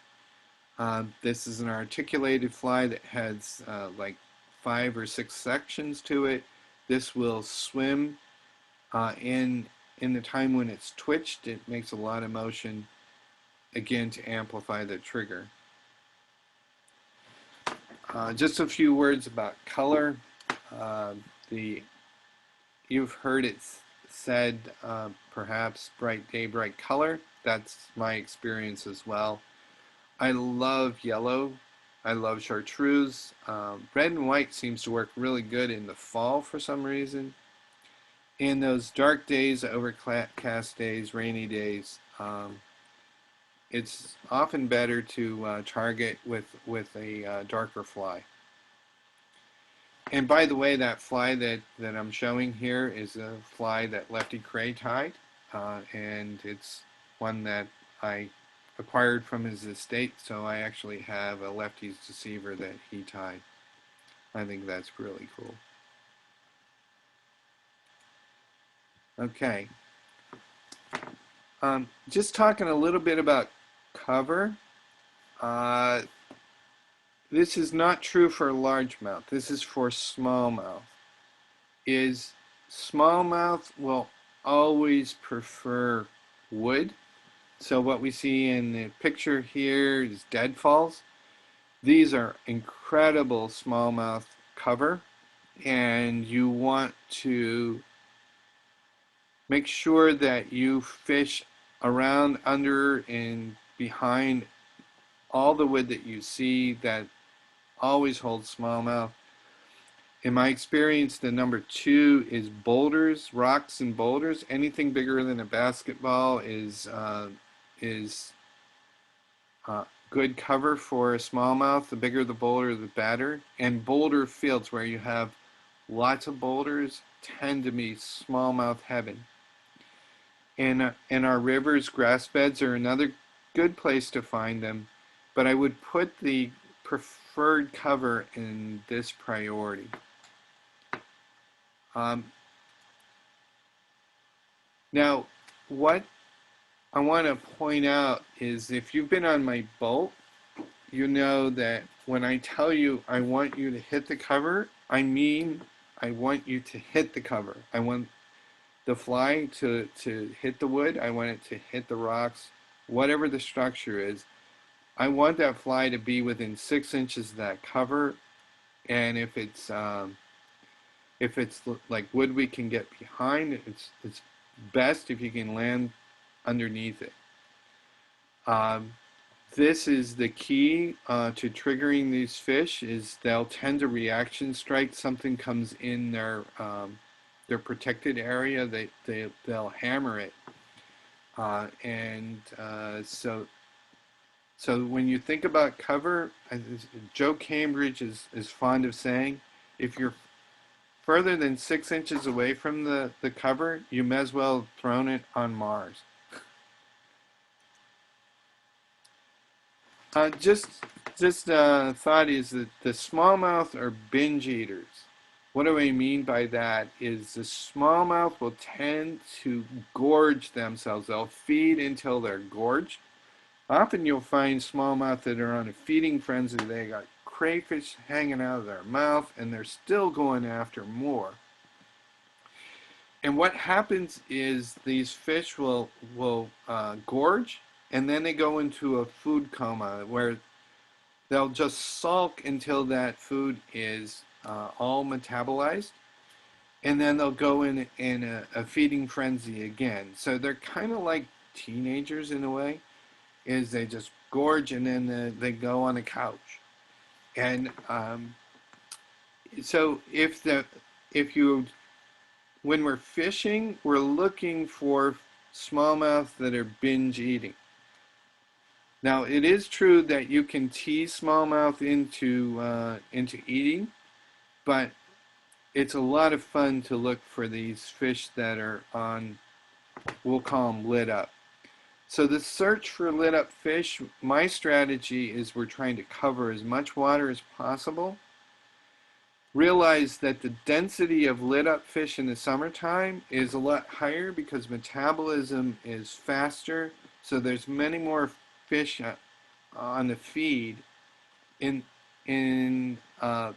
This is an articulated fly that has like 5 or 6 sections to it. This will swim in the time when it's twitched. It makes a lot of motion, again, to amplify the trigger. Just a few words about color. You've heard it said perhaps bright day, bright color. That's my experience as well. I love yellow. I love chartreuse. Red and white seems to work really good in the fall for some reason. In those dark days, overcast days, rainy days, it's often better to target with a darker fly. And by the way, that fly that I'm showing here is a fly that Lefty Cray tied, and it's one that I acquired from his estate, so I actually have a Lefty's deceiver that he tied. I think that's really cool. Okay. Just talking a little bit about cover. This is not true for largemouth. This is for smallmouth. Smallmouth will always prefer wood. So what we see in the picture here is deadfalls. These are incredible smallmouth cover, and you want to make sure that you fish around, under, and behind all the wood that you see that always holds smallmouth. In my experience, the number 2 is boulders, rocks and boulders. Anything bigger than a basketball is good cover for a smallmouth. The bigger the boulder, the better. And boulder fields where you have lots of boulders tend to be smallmouth heaven. In our rivers, grass beds are another good place to find them, but I would put the preferred cover in this priority. Now, what I want to point out is, if you've been on my boat, you know that when I tell you I want you to hit the cover, I mean I want you to hit the cover. I want the fly to hit the wood. I want it to hit the rocks, whatever the structure is. I want that fly to be within 6 inches of that cover, and if it's If it's like wood we can get behind, it's best if you can land underneath it. This is the key to triggering these fish, is they'll tend to reaction strike. Something comes in their protected area, they'll hammer it. So when you think about cover, Joe Cambridge is fond of saying, if you're further than 6 inches away from the cover, you may as well have thrown it on Mars. Thought is that the smallmouth are binge eaters. What do I mean by that is the smallmouth will tend to gorge themselves. They'll feed until they're gorged. Often you'll find smallmouth that are on a feeding frenzy. They got crayfish hanging out of their mouth and they're still going after more. And what happens is these fish will gorge, and then they go into a food coma where they'll just sulk until that food is all metabolized, and then they'll go in a feeding frenzy again. So they're kind of like teenagers in a way, is they just gorge and then they go on a couch. And so when we're fishing, we're looking for smallmouth that are binge eating. Now, it is true that you can tease smallmouth into eating, but it's a lot of fun to look for these fish that are on, we'll call them lit up. So the search for lit up fish, my strategy is we're trying to cover as much water as possible. Realize that the density of lit up fish in the summertime is a lot higher because metabolism is faster, so there's many more fish on the feed. In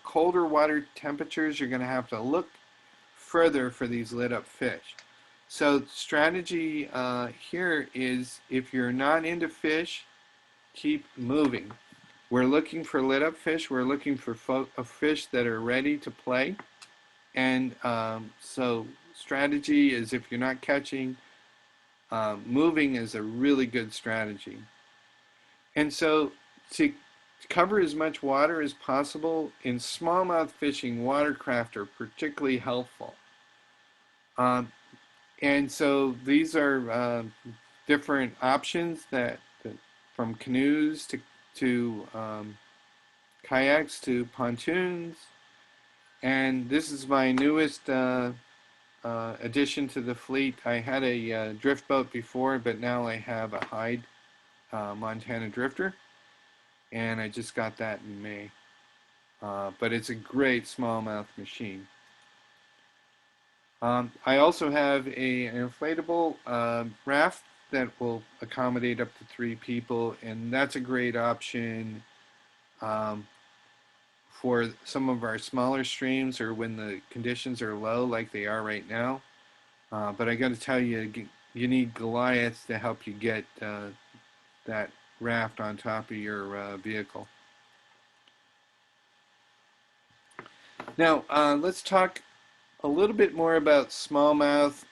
colder water temperatures, you're going to have to look further for these lit up fish. So strategy here is, if you're not into fish, keep moving. We're looking for lit up fish. We're looking for fish that are ready to play. And so strategy is, if you're not catching, moving is a really good strategy. And so to cover as much water as possible, in smallmouth fishing, watercraft are particularly helpful. And so these are different options that from canoes to kayaks to pontoons. And this is my newest addition to the fleet. I had a drift boat before, but now I have a Hyde Montana drifter, and I just got that in May. But it's a great smallmouth machine. I also have an inflatable raft that will accommodate up to 3 people, and that's a great option for some of our smaller streams or when the conditions are low like they are right now. But I got to tell you, you need Goliaths to help you get that raft on top of your vehicle. Now, let's talk a little bit more about smallmouth.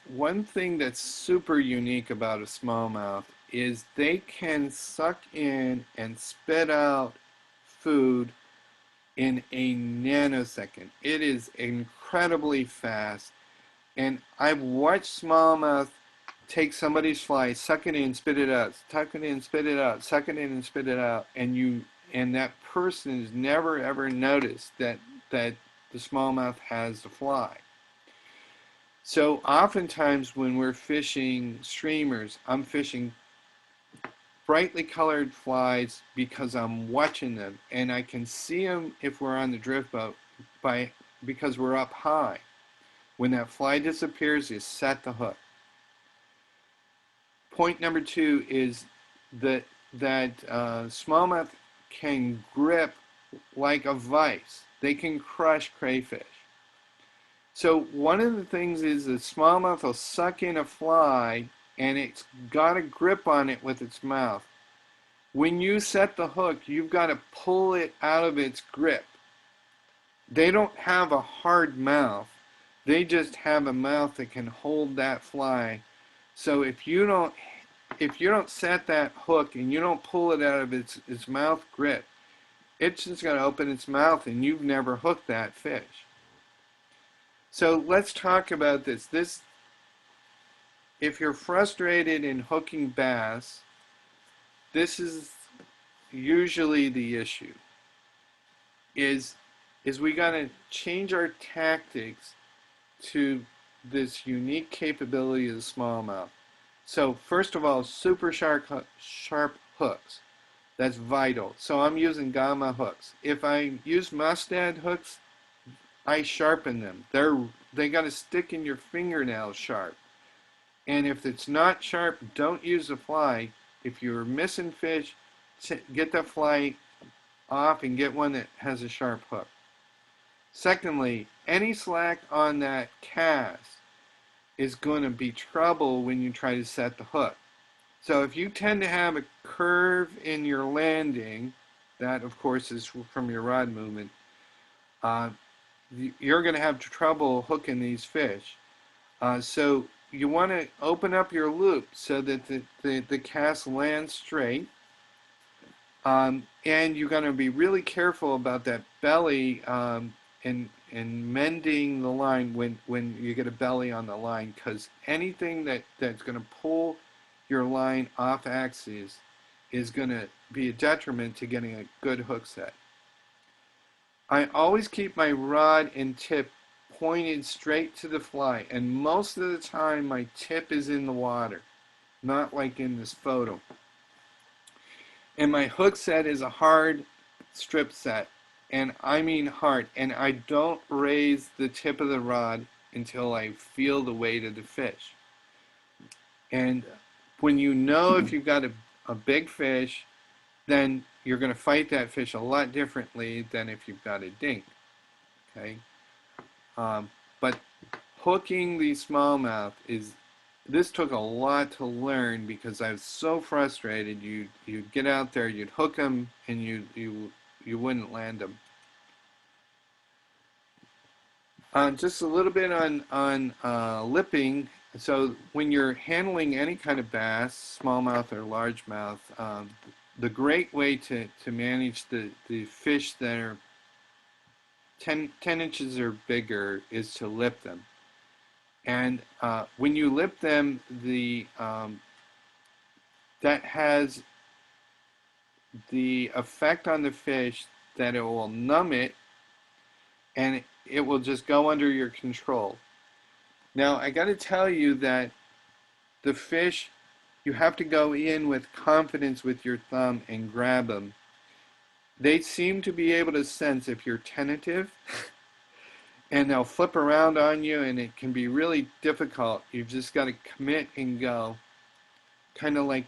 One thing that's super unique about a smallmouth is they can suck in and spit out food in a nanosecond. It is incredibly fast. And I've watched smallmouth take somebody's fly, suck it in, spit it out, suck it in, spit it out, suck it in and spit it out, and that person has never ever noticed that the smallmouth has the fly. So oftentimes when we're fishing streamers, I'm fishing brightly colored flies because I'm watching them, and I can see them if we're on the drift boat because we're up high. When that fly disappears, you set the hook. Point number 2 is that smallmouth can grip like a vice. They can crush crayfish. So one of the things is that smallmouth will suck in a fly and it's got a grip on it with its mouth. When you set the hook, you've got to pull it out of its grip. they don't have a hard mouth. They just have a mouth that can hold that fly. So if you don't set that hook and you don't pull it out of its mouth grip, it's just going to open its mouth and you've never hooked that fish. So let's talk about this. If you're frustrated in hooking bass, this is usually the issue. Is we got to change our tactics to this unique capability of the smallmouth. So first of all, super sharp hooks. That's vital. So I'm using gamma hooks. If I use mustad hooks, I sharpen them. They got to stick in your fingernails sharp. And if it's not sharp, don't use the fly. If you're missing fish, get the fly off and get one that has a sharp hook. Secondly, any slack on that cast is going to be trouble when you try to set the hook. So if you tend to have a curve in your landing, that of course is from your rod movement, you're going to have trouble hooking these fish. So you want to open up your loop so that the cast lands straight. And you're going to be really careful about that belly and mending the line when you get a belly on the line, because anything that's going to pull your line off axis is going to be a detriment to getting a good hook set. I always keep my rod and tip pointed straight to the fly, and most of the time my tip is in the water, not like in this photo. And my hook set is a hard strip set, and I mean hard, and I don't raise the tip of the rod until I feel the weight of the fish. And when you know if you've got a big fish, then you're going to fight that fish a lot differently than if you've got a dink. Okay, but hooking the smallmouth this took a lot to learn, because I was so frustrated. You'd get out there, you'd hook them, and you wouldn't land them. Just a little bit on lipping. So when you're handling any kind of bass, smallmouth or largemouth, the great way to manage the fish that are 10 inches or bigger is to lip them. And when you lip them, that has the effect on the fish that it will numb it, and it will just go under your control. Now, I got to tell you that the fish, you have to go in with confidence with your thumb and grab them. They seem to be able to sense if you're tentative, and they'll flip around on you, and it can be really difficult. You've just got to commit and go. Kind of like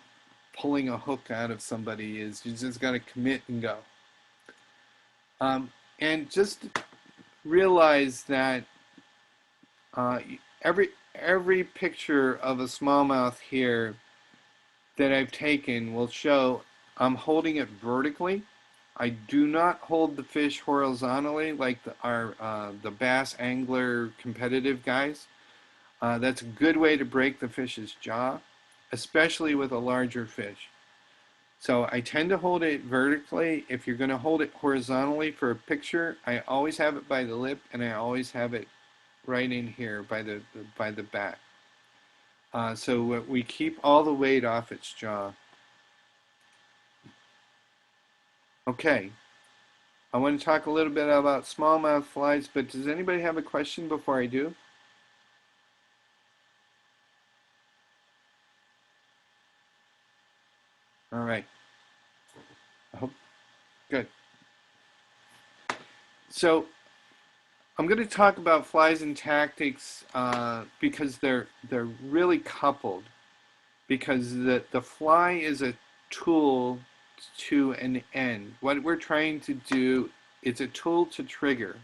pulling a hook out of somebody is. You just got to commit and go. And just realize that every picture of a smallmouth here that I've taken will show I'm holding it vertically. I do not hold the fish horizontally like the bass angler competitive guys. That's a good way to break the fish's jaw, especially with a larger fish. So I tend to hold it vertically. If you're going to hold it horizontally for a picture, I always have it by the lip, and I always have it right in here by the back. So we keep all the weight off its jaw. Okay, I want to talk a little bit about smallmouth flies, but does anybody have a question before I do? All right. I hope good. So I'm going to talk about flies and tactics because they're really coupled. Because the fly is a tool to an end. What we're trying to do is a tool to trigger.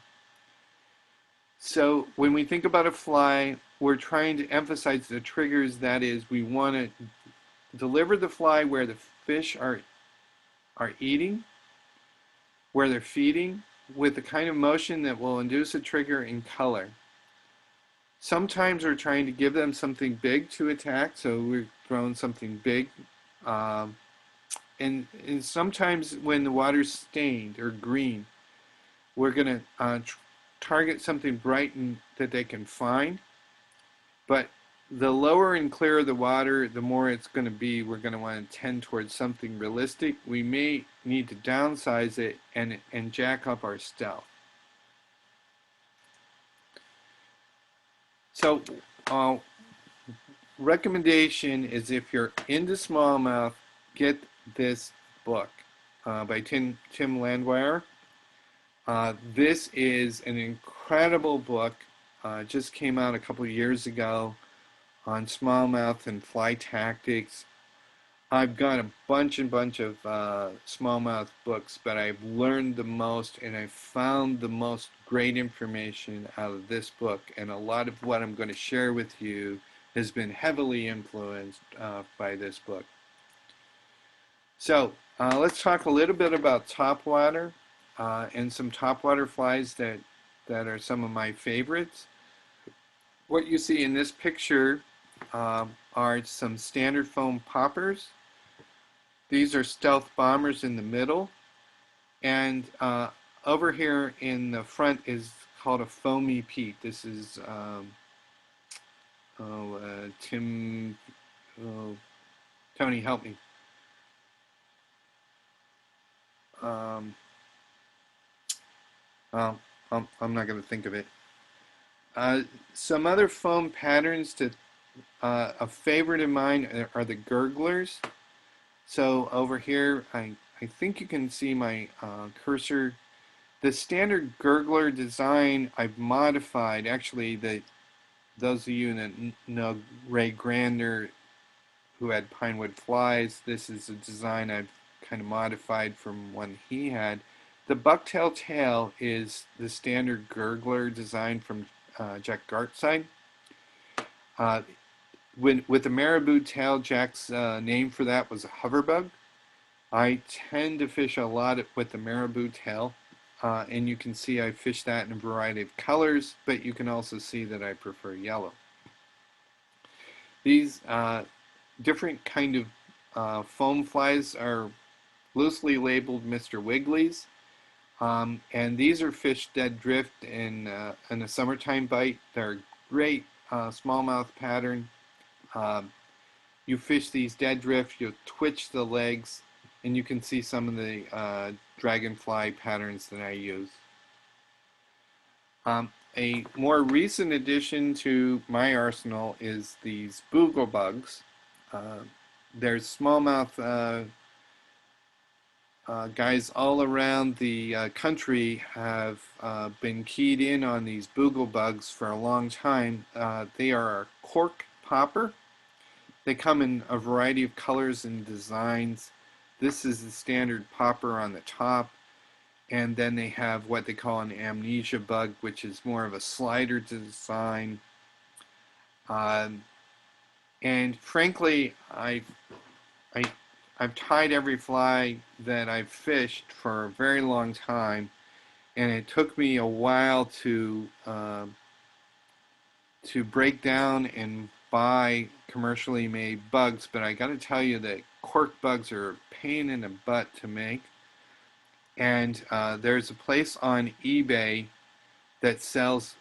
So when we think about a fly, we're trying to emphasize the triggers. That is, we want to deliver the fly where the fish are eating, where they're feeding, with the kind of motion that will induce a trigger in color. Sometimes we're trying to give them something big to attack, so we're throwing something big. Um, and sometimes when the water's stained or green, we're going to target something bright and that they can find. But the lower and clearer the water, the more it's going to be. We're going to want to tend towards something realistic. We may need to downsize it and jack up our stealth. So recommendation is, if you're into smallmouth, get this book by Tim Landwehr. This is an incredible book. Just came out a couple of years ago on smallmouth and fly tactics. I've got a bunch of smallmouth books, but I've learned the most and I've found the most great information out of this book. And a lot of what I'm going to share with you has been heavily influenced by this book. So let's talk a little bit about topwater and some topwater flies that are some of my favorites. What you see in this picture are some standard foam poppers. These are stealth bombers in the middle, and over here in the front is called a foamy Pete. This is Tony, help me. I'm not going to think of it. Some other foam patterns that a favorite of mine are the gurglers. So over here, I think you can see my cursor. The standard gurgler design I've modified. Actually, those of you that know Ray Grander, who had Pinewood Flies, this is a design I've kind of modified from one he had. The bucktail tail is the standard gurgler design from Jack Gartside. With the marabou tail, Jack's name for that was a hoverbug. I tend to fish a lot with the marabou tail, and you can see I fish that in a variety of colors, but you can also see that I prefer yellow. These different kind of foam flies are loosely labeled Mr. Wigglies, and these are fished dead drift in a summertime bite. They're a great smallmouth pattern. You fish these dead drift, you twitch the legs, and you can see some of the dragonfly patterns that I use. A more recent addition to my arsenal is these boogle bugs. There's smallmouth guys all around the country have been keyed in on these boogle bugs for a long time. They are a cork popper. They come in a variety of colors and designs. This is the standard popper on the top, and then they have what they call an amnesia bug, which is more of a slider design. And frankly, I've tied every fly that I've fished for a very long time, and it took me a while to break down and buy commercially made bugs, but I got to tell you that cork bugs are a pain in the butt to make. And there's a place on eBay that sells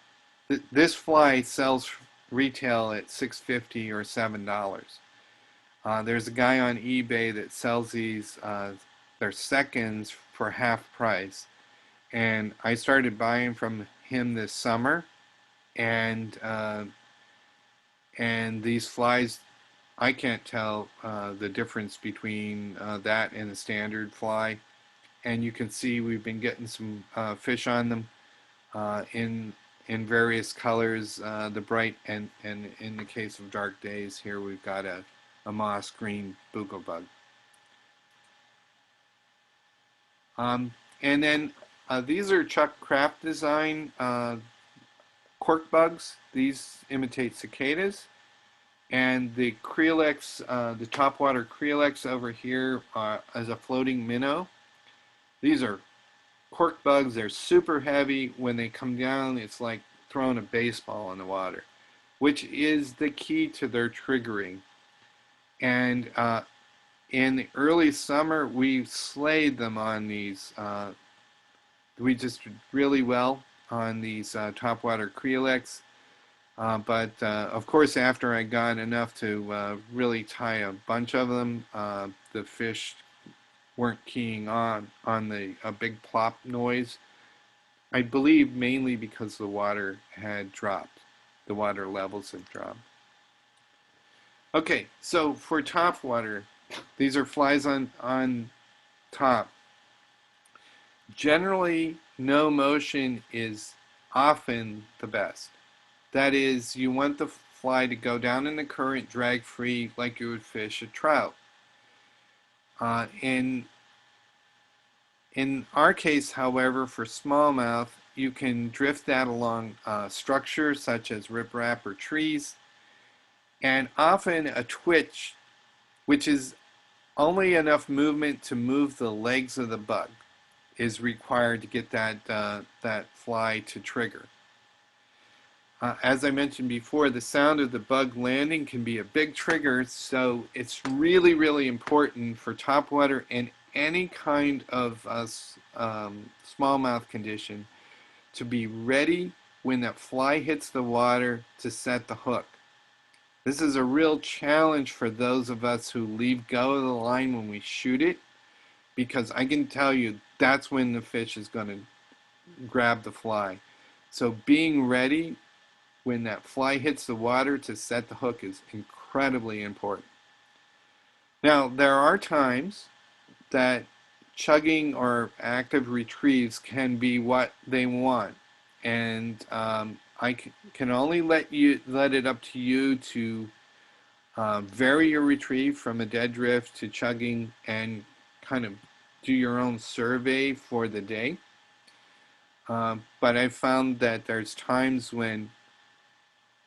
this fly, sells retail at $6.50 or $7. There's a guy on eBay that sells these, they're seconds for half price, and I started buying from him this summer, and these flies, I can't tell the difference between that and a standard fly. And you can see we've been getting some fish on them in various colors, the bright, and in the case of dark days here, we've got a moss green boogle bug. And then these are Chuck Kraft design cork bugs. These imitate cicadas. And the Creolex, the topwater Creolex over here is a floating minnow. These are cork bugs, they're super heavy. When they come down, it's like throwing a baseball in the water, which is the key to their triggering. And in the early summer, we slayed them on these. We just did really well on these topwater creolex. But of course, after I got enough to really tie a bunch of them, the fish weren't keying on the a big plop noise. I believe mainly because the water had dropped. The water levels had dropped. Okay, so for topwater, these are flies on top. Generally, no motion is often the best. That is, you want the fly to go down in the current drag free like you would fish a trout. In our case, however, for smallmouth, you can drift that along structures such as riprap or trees, and often a twitch, which is only enough movement to move the legs of the bug, is required to get that fly to trigger. As I mentioned before, the sound of the bug landing can be a big trigger, so it's really, really important for topwater and any kind of smallmouth condition to be ready when that fly hits the water to set the hook. This is a real challenge for those of us who leave go of the line when we shoot it, because I can tell you that's when the fish is going to grab the fly. So being ready when that fly hits the water to set the hook is incredibly important. Now, there are times that chugging or active retrieves can be what they want, and I can only let it up to you to vary your retrieve from a dead drift to chugging and kind of do your own survey for the day. But I've found that there's times when,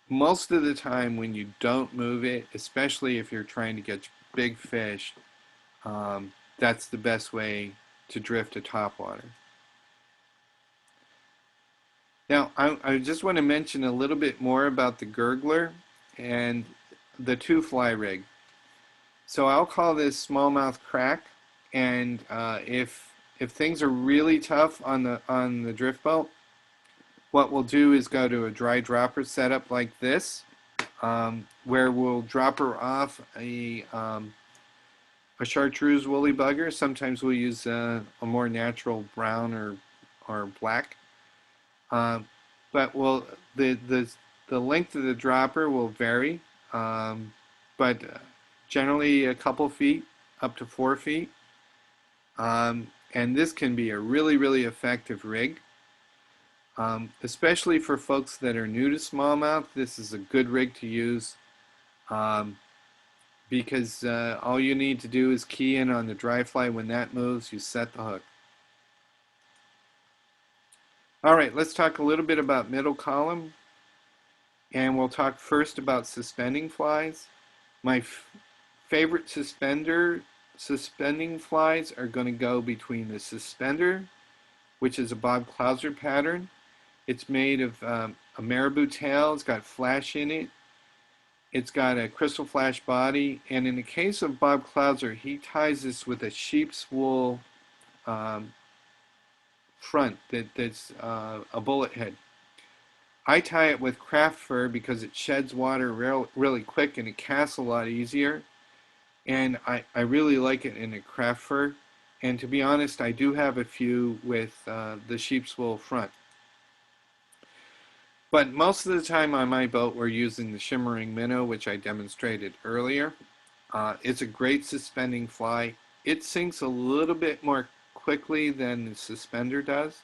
most of the time when you don't move it, especially if you're trying to get big fish, that's the best way to drift a topwater. Now, I just want to mention a little bit more about the gurgler and the two-fly rig. So I'll call this smallmouth crack, and if things are really tough on the drift boat, what we'll do is go to a dry dropper setup like this, where we'll dropper off a chartreuse woolly bugger. Sometimes we'll use a more natural brown or black. But the length of the dropper will vary, but generally a couple feet up to 4 feet. And this can be a really, really effective rig. Especially for folks that are new to smallmouth, this is a good rig to use, because all you need to do is key in on the dry fly. When that moves, you set the hook. All right, let's talk a little bit about middle column, and we'll talk first about suspending flies. My favorite suspending flies are going to go between the suspender, which is a Bob Clouser pattern. It's made of a marabou tail. It's got flash in it. It's got a crystal flash body. And in the case of Bob Clouser, he ties this with a sheep's wool front that's a bullet head. I tie it with craft fur because it sheds water really quick and it casts a lot easier. And I really like it in a craft fur. And to be honest, I do have a few with the sheep's wool front. But most of the time on my boat, we're using the Shimmering Minnow, which I demonstrated earlier. It's a great suspending fly. It sinks a little bit more quickly than the suspender does,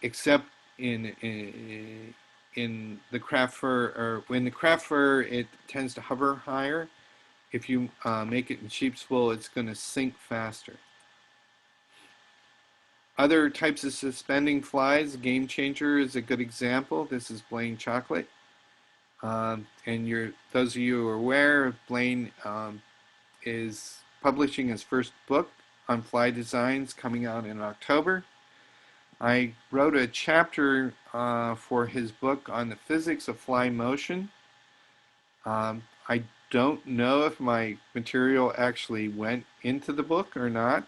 except in the craft fur, or when the craft fur, it tends to hover higher. If you make it in sheep's wool, it's going to sink faster. Other types of suspending flies, Game Changer is a good example. This is Blaine Chocolate. And those of you who are aware, Blaine is publishing his first book on fly designs coming out in October. I wrote a chapter for his book on the physics of fly motion. I don't know if my material actually went into the book or not.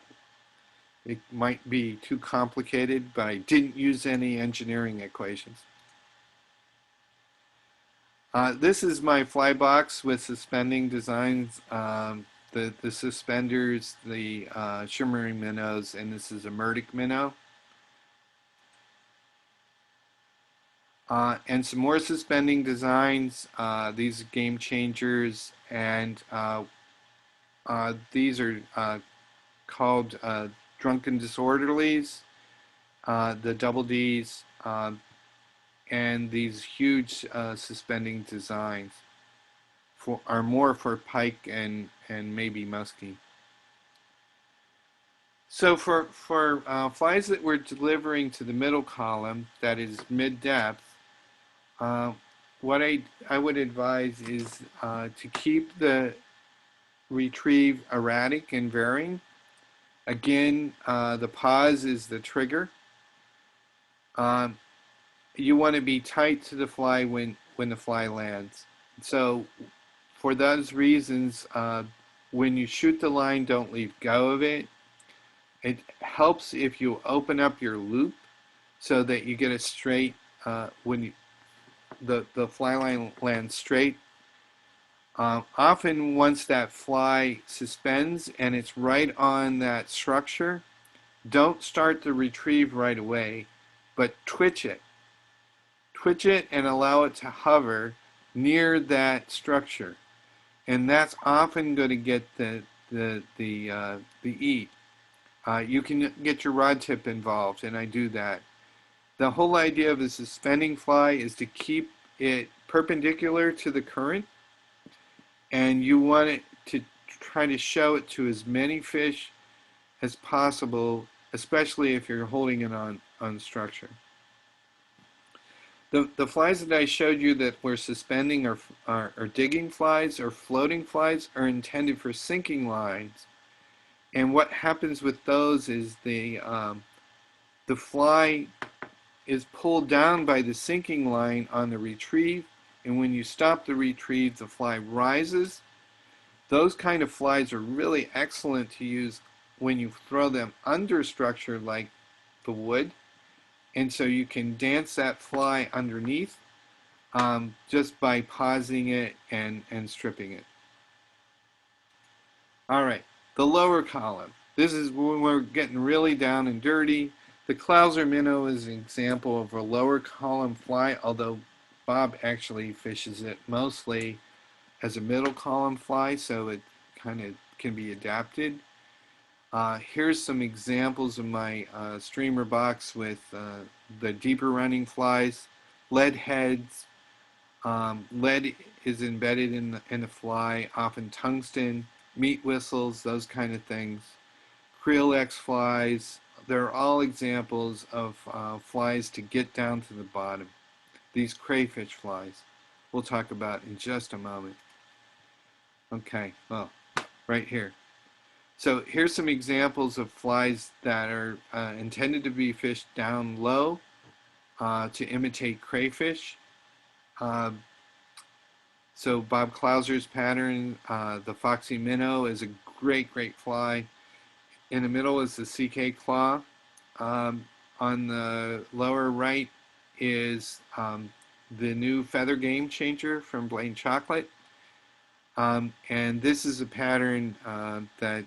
It might be too complicated, but I didn't use any engineering equations. This is my fly box with suspending designs. The suspenders, the shimmering minnows, and this is a Murdic minnow. And some more suspending designs. These are game changers, and these are called drunken disorderlies, the double Ds, and these huge suspending designs are more for pike and maybe muskie. So for flies that we're delivering to the middle column, that is mid-depth, what I would advise is to keep the retrieve erratic and varying. Again, the pause is the trigger. You want to be tight to the fly when the fly lands. So for those reasons, when you shoot the line, don't leave go of it. It helps if you open up your loop so that you get a straight, when the fly line lands straight. Often once that fly suspends and it's right on that structure, don't start the retrieve right away, but twitch it. Twitch it and allow it to hover near that structure. And that's often going to get the eat. You can get your rod tip involved, and I do that. The whole idea of the suspending fly is to keep it perpendicular to the current, and you want it to try to show it to as many fish as possible, especially if you're holding it on structure. The flies that I showed you that we're suspending are digging flies or floating flies are intended for sinking lines. And what happens with those is the fly is pulled down by the sinking line on the retrieve, and when you stop the retrieve, the fly rises. Those kind of flies are really excellent to use when you throw them under structure like the wood, and so you can dance that fly underneath just by pausing it and stripping it. All right, the lower column. This is when we're getting really down and dirty. The Clouser minnow is an example of a lower column fly, although Bob actually fishes it mostly as a middle column fly, so it kind of can be adapted. Here's some examples of my streamer box with the deeper running flies. Lead heads. Lead is embedded in the fly, often tungsten, meat whistles, those kind of things. Creel X flies. They're all examples of flies to get down to the bottom. These crayfish flies we'll talk about in just a moment. Okay, well, right here. So here's some examples of flies that are intended to be fished down low to imitate crayfish. So Bob Clouser's pattern, the Foxy Minnow, is a great fly. In the middle is the CK Claw. On the lower right is the new Feather Game Changer from Blaine Chocolate. And this is a pattern that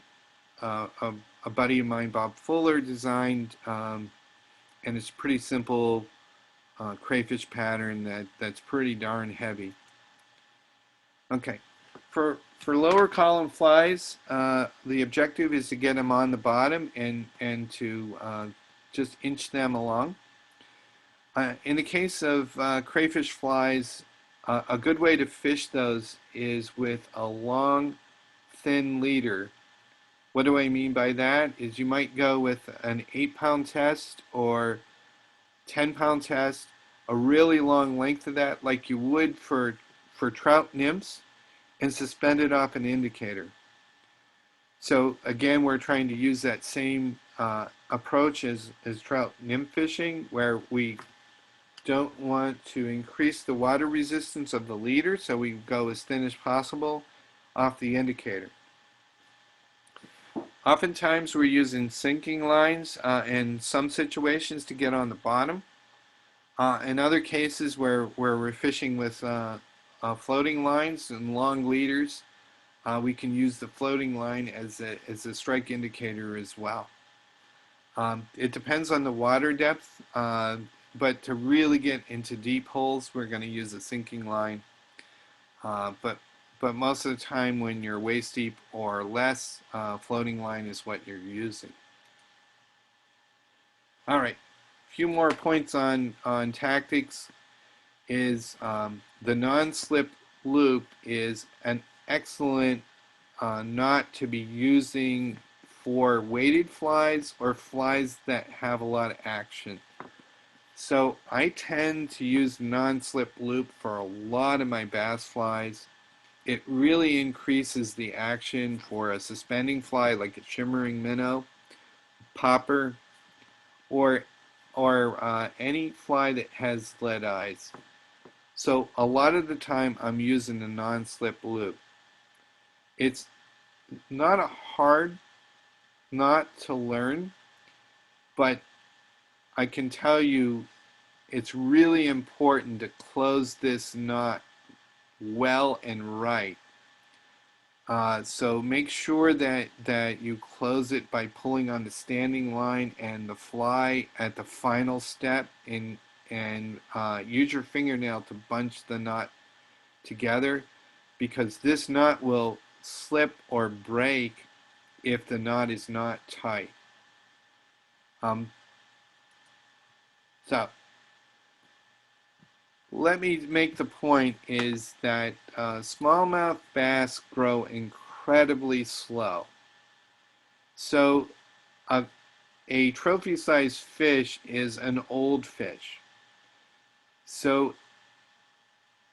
a buddy of mine, Bob Fuller, designed, and it's a pretty simple crayfish pattern that's pretty darn heavy. Okay, for lower column flies, the objective is to get them on the bottom and to just inch them along. In the case of crayfish flies, a good way to fish those is with a long, thin leader. What do I mean by that? Is you might go with an 8-pound test or 10-pound test, a really long length of that, like you would for trout nymphs, and suspend it off an indicator. So again, we're trying to use that same approach as trout nymph fishing, where we don't want to increase the water resistance of the leader, so we go as thin as possible off the indicator. Oftentimes we're using sinking lines in some situations to get on the bottom. In other cases where we're fishing with floating lines and long leaders, we can use the floating line as a strike indicator as well. It depends on the water depth, but to really get into deep holes, we're going to use a sinking line. But most of the time when you're waist deep or less, floating line is what you're using. All right, a few more points on tactics is the non-slip loop is an excellent knot to be using for weighted flies or flies that have a lot of action. So I tend to use non-slip loop for a lot of my bass flies. It really increases the action for a suspending fly like a shimmering minnow, popper, or any fly that has lead eyes. So a lot of the time I'm using a non-slip loop. It's not a hard knot to learn, but I can tell you it's really important to close this knot well and right. So make sure that you close it by pulling on the standing line and the fly at the final step, and use your fingernail to bunch the knot together, because this knot will slip or break if the knot is not tight. So let me make the point is that smallmouth bass grow incredibly slow. So a trophy-sized fish is an old fish. So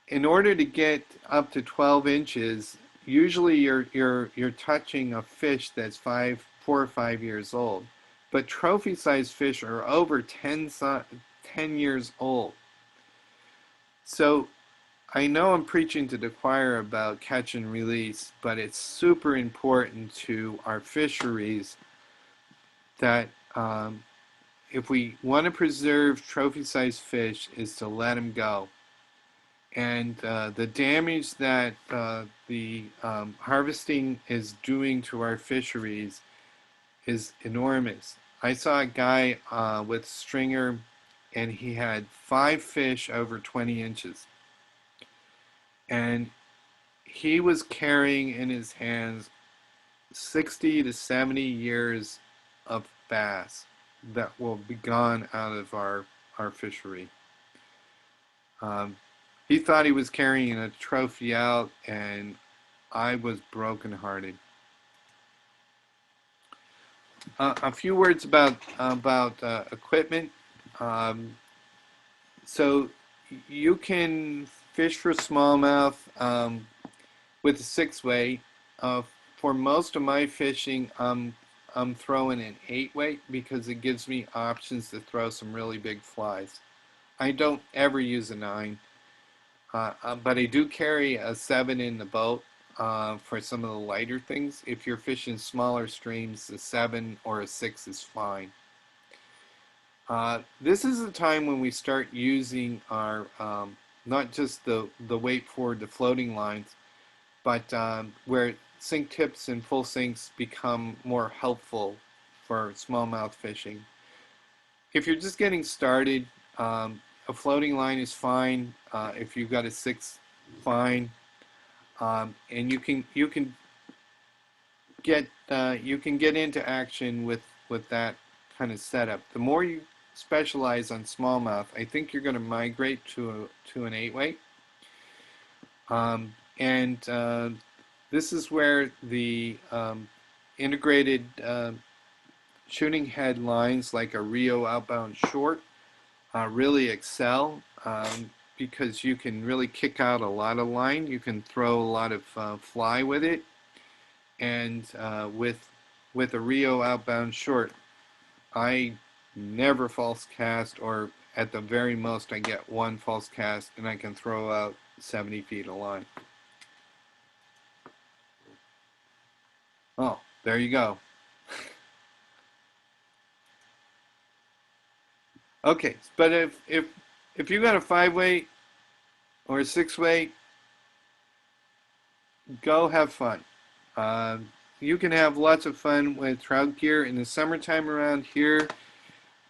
in order to get up to 12 inches, usually you're touching a fish that's 4 or 5 years old. But trophy-sized fish are over 10 years old. So I know I'm preaching to the choir about catch and release, but it's super important to our fisheries that if we want to preserve trophy-sized fish is to let them go. And the damage that the harvesting is doing to our fisheries is enormous. I saw a guy with stringer, and he had 5 fish over 20 inches. And he was carrying in his hands 60 to 70 years of bass that will be gone out of our fishery. He thought he was carrying a trophy out, and I was brokenhearted. A few words about equipment. So you can fish for smallmouth with a 6-weight. For most of my fishing, I'm throwing an 8-weight because it gives me options to throw some really big flies. I don't ever use a 9, but I do carry a 7 in the boat for some of the lighter things. If you're fishing smaller streams, a 7 or a 6 is fine. This is the time when we start using our not just the weight for the floating lines, but where sink tips and full sinks become more helpful for smallmouth fishing. If you're just getting started, a floating line is fine. If you've got a 6, fine. And you can get into action with that kind of setup. The more you specialize on smallmouth, I think you're going to migrate to an 8-weight. This is where the integrated shooting head lines like a Rio outbound short really excel because you can really kick out a lot of line. You can throw a lot of fly with it, and with a Rio outbound short, I never false cast, or at the very most I get one false cast and I can throw out 70 feet of line. Oh, there you go. Okay, but if you got a 5-weight or a 6-weight, go have fun. You can have lots of fun with trout gear in the summertime around here.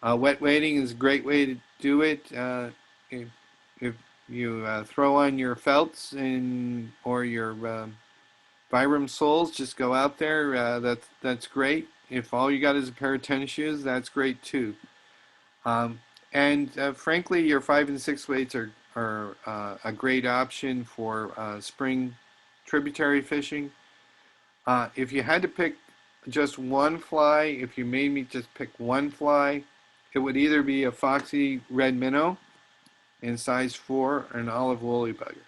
Wet weighting is a great way to do it. If you throw on your felts or your Vibram soles, just go out there. That's great. If all you got is a pair of tennis shoes, that's great too. And frankly, your 5 and 6 weights are a great option for spring tributary fishing. If you had to pick just one fly, if you made me just pick one fly, it would either be a foxy red minnow in size 4 or an olive woolly bugger.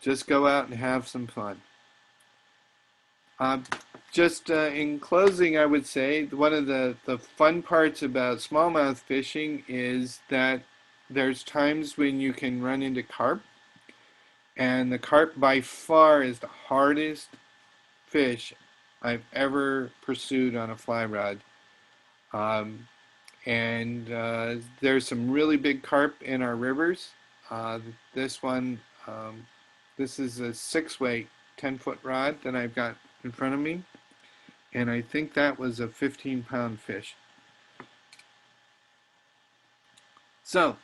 Just go out and have some fun. Just in closing, I would say one of the fun parts about smallmouth fishing is that there's times when you can run into carp, and the carp by far is the hardest fish I've ever pursued on a fly rod. And there's some really big carp in our rivers. This one, this is a 6-weight 10-foot rod that I've got in front of me, and I think that was a 15-pound fish. So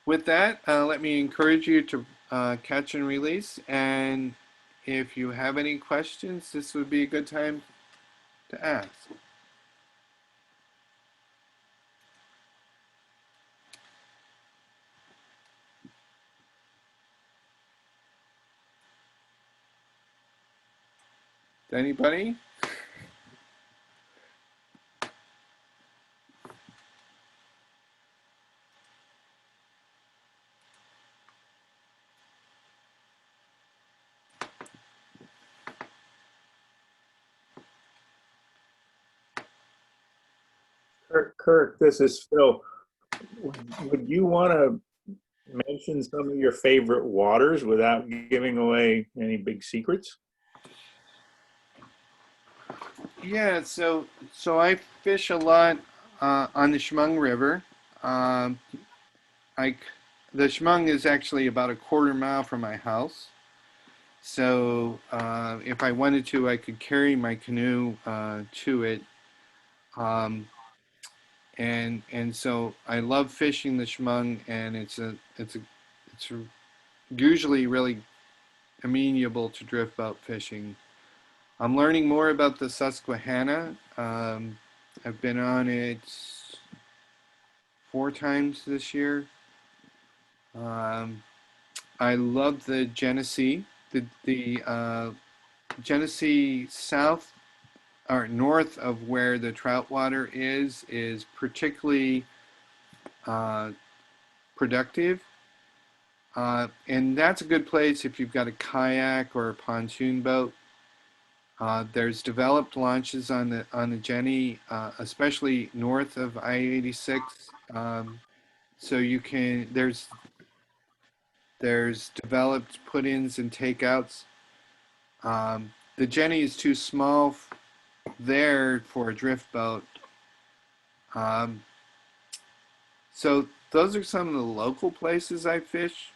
with that, let me encourage you to catch and release, and if you have any questions, this would be a good time to ask. Anybody? Kirk, this is Phil. Would you want to mention some of your favorite waters without giving away any big secrets? Yeah, so I fish a lot on the Shimmering River. Um, the Shimmering is actually about a quarter mile from my house. So if I wanted to, I could carry my canoe to it. And so I love fishing the Shimmering, and it's usually really amenable to drift boat fishing. I'm learning more about the Susquehanna. I've been on it 4 times this year. I love the Genesee. The Genesee south or north of where the trout water is particularly productive. And that's a good place if you've got a kayak or a pontoon boat. There's developed launches on the Jenny, especially north of I-86. So you can there's developed put-ins and takeouts. The Jenny is too small there for a drift boat. So those are some of the local places I fish.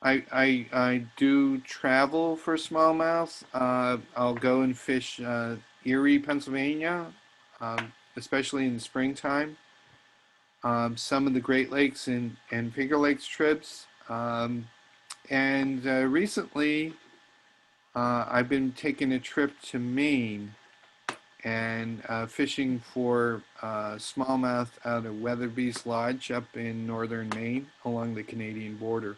I do travel for smallmouth. I'll go and fish Erie, Pennsylvania, especially in the springtime. Some of the Great Lakes and Finger Lakes trips. And recently, I've been taking a trip to Maine and fishing for smallmouth out of Weatherby's Lodge up in northern Maine along the Canadian border.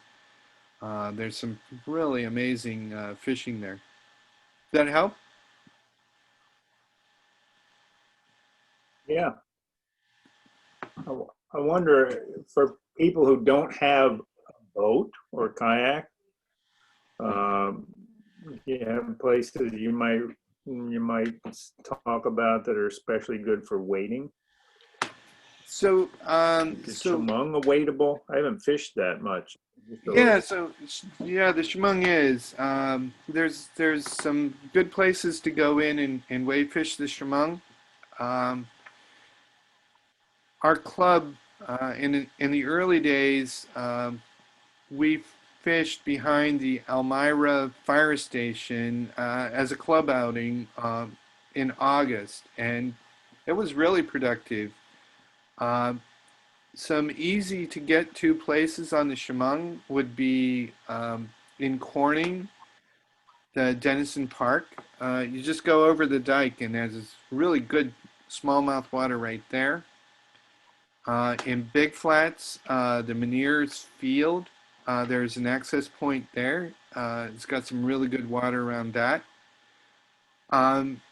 There's some really amazing fishing there. Does that help? Yeah. I wonder, for people who don't have a boat or kayak, You have places you might talk about that are especially good for wading. So, Is Chemung wadable? I haven't fished that much. Just a yeah, little. yeah, the Shimmering is. There's some good places to go in and wade fish the Shimmering. Um, our club in the early days, we fished behind the Elmira fire station as a club outing in August, and it was really productive. Um, some easy to get to places on the Chemung would be in Corning, the Denison Park. You just go over the dike, and there's this really good smallmouth water right there. In Big Flats, the Meniere's Field, there's an access point there. It's got some really good water around that. Um,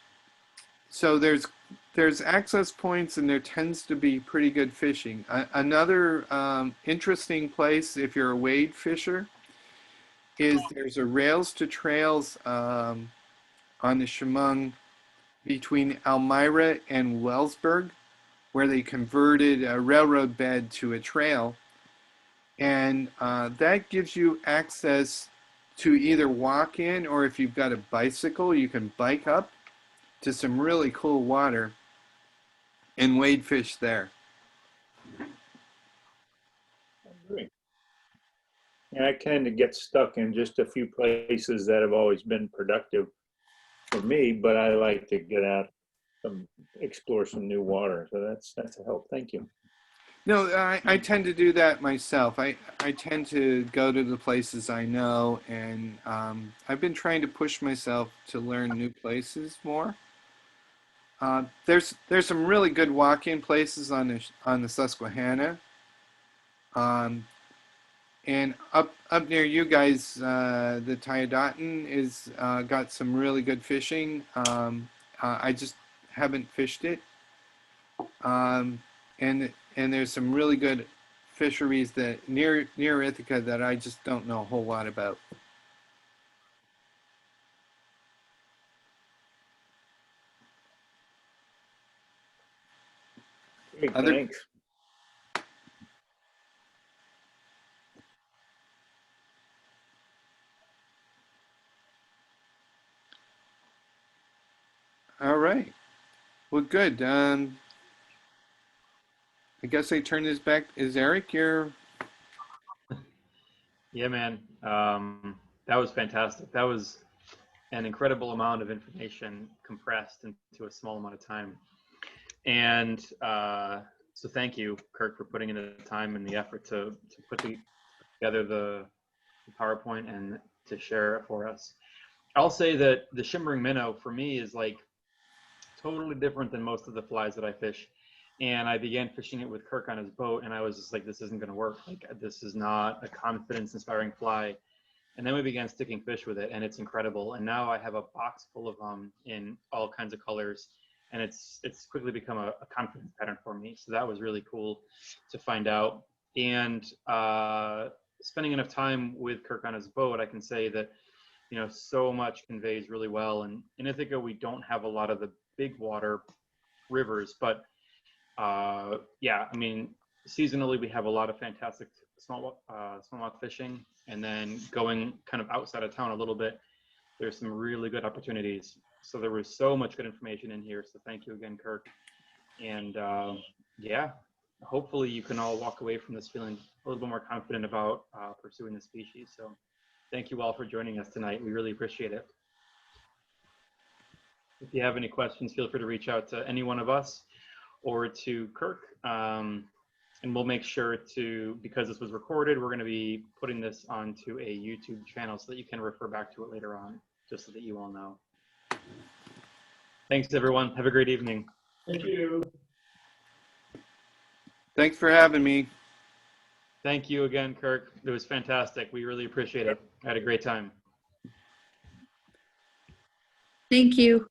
so there's access points, and there tends to be pretty good fishing. Another interesting place, if you're a wade fisher, is there's a rails to trails on the Chemung between Elmira and Wellsburg, where they converted a railroad bed to a trail. And that gives you access to either walk in, or if you've got a bicycle, you can bike up to some really cool water and wade fish there. Great. And I tend to get stuck in just a few places that have always been productive for me, but I like to get out and explore some new water. So that's a help. Thank you. No, I tend to do that myself. I tend to go to the places I know, and I've been trying to push myself to learn new places more. There's some really good walk-in places on the Susquehanna, and up near you guys, the Tyodotin is got some really good fishing. I just haven't fished it, and there's some really good fisheries that near Ithaca that I just don't know a whole lot about. Great, Other thanks. All right. Well, good. I guess I turn this back. Is Eric your? Yeah, man. That was fantastic. That was an incredible amount of information compressed into a small amount of time. And so thank you, Kirk, for putting in the time and the effort to put together the PowerPoint and to share it for us. I'll say that the Shimmering Minnow for me is like totally different than most of the flies that I fish. And I began fishing it with Kirk on his boat, and I was just like, this isn't going to work. Like, this is not a confidence-inspiring fly. And then we began sticking fish with it, and it's incredible. And now I have a box full of them in all kinds of colors, and it's quickly become a confidence pattern for me. So that was really cool to find out. And spending enough time with Kirk on his boat, I can say that, you know, so much conveys really well. And in Ithaca, we don't have a lot of the big water rivers, but yeah, I mean, seasonally we have a lot of fantastic smallmouth fishing, and then going kind of outside of town a little bit, there's some really good opportunities. So there was so much good information in here. So thank you again, Kirk. And yeah, hopefully you can all walk away from this feeling a little bit more confident about pursuing the species. So thank you all for joining us tonight. We really appreciate it. If you have any questions, feel free to reach out to any one of us or to Kirk. And we'll make sure to, because this was recorded, we're going to be putting this onto a YouTube channel so that you can refer back to it later on, just so that you all know. Thanks, everyone. Have a great evening. Thank you. Thanks for having me. Thank you again, Kirk. It was fantastic. We really appreciate it. I had a great time. Thank you.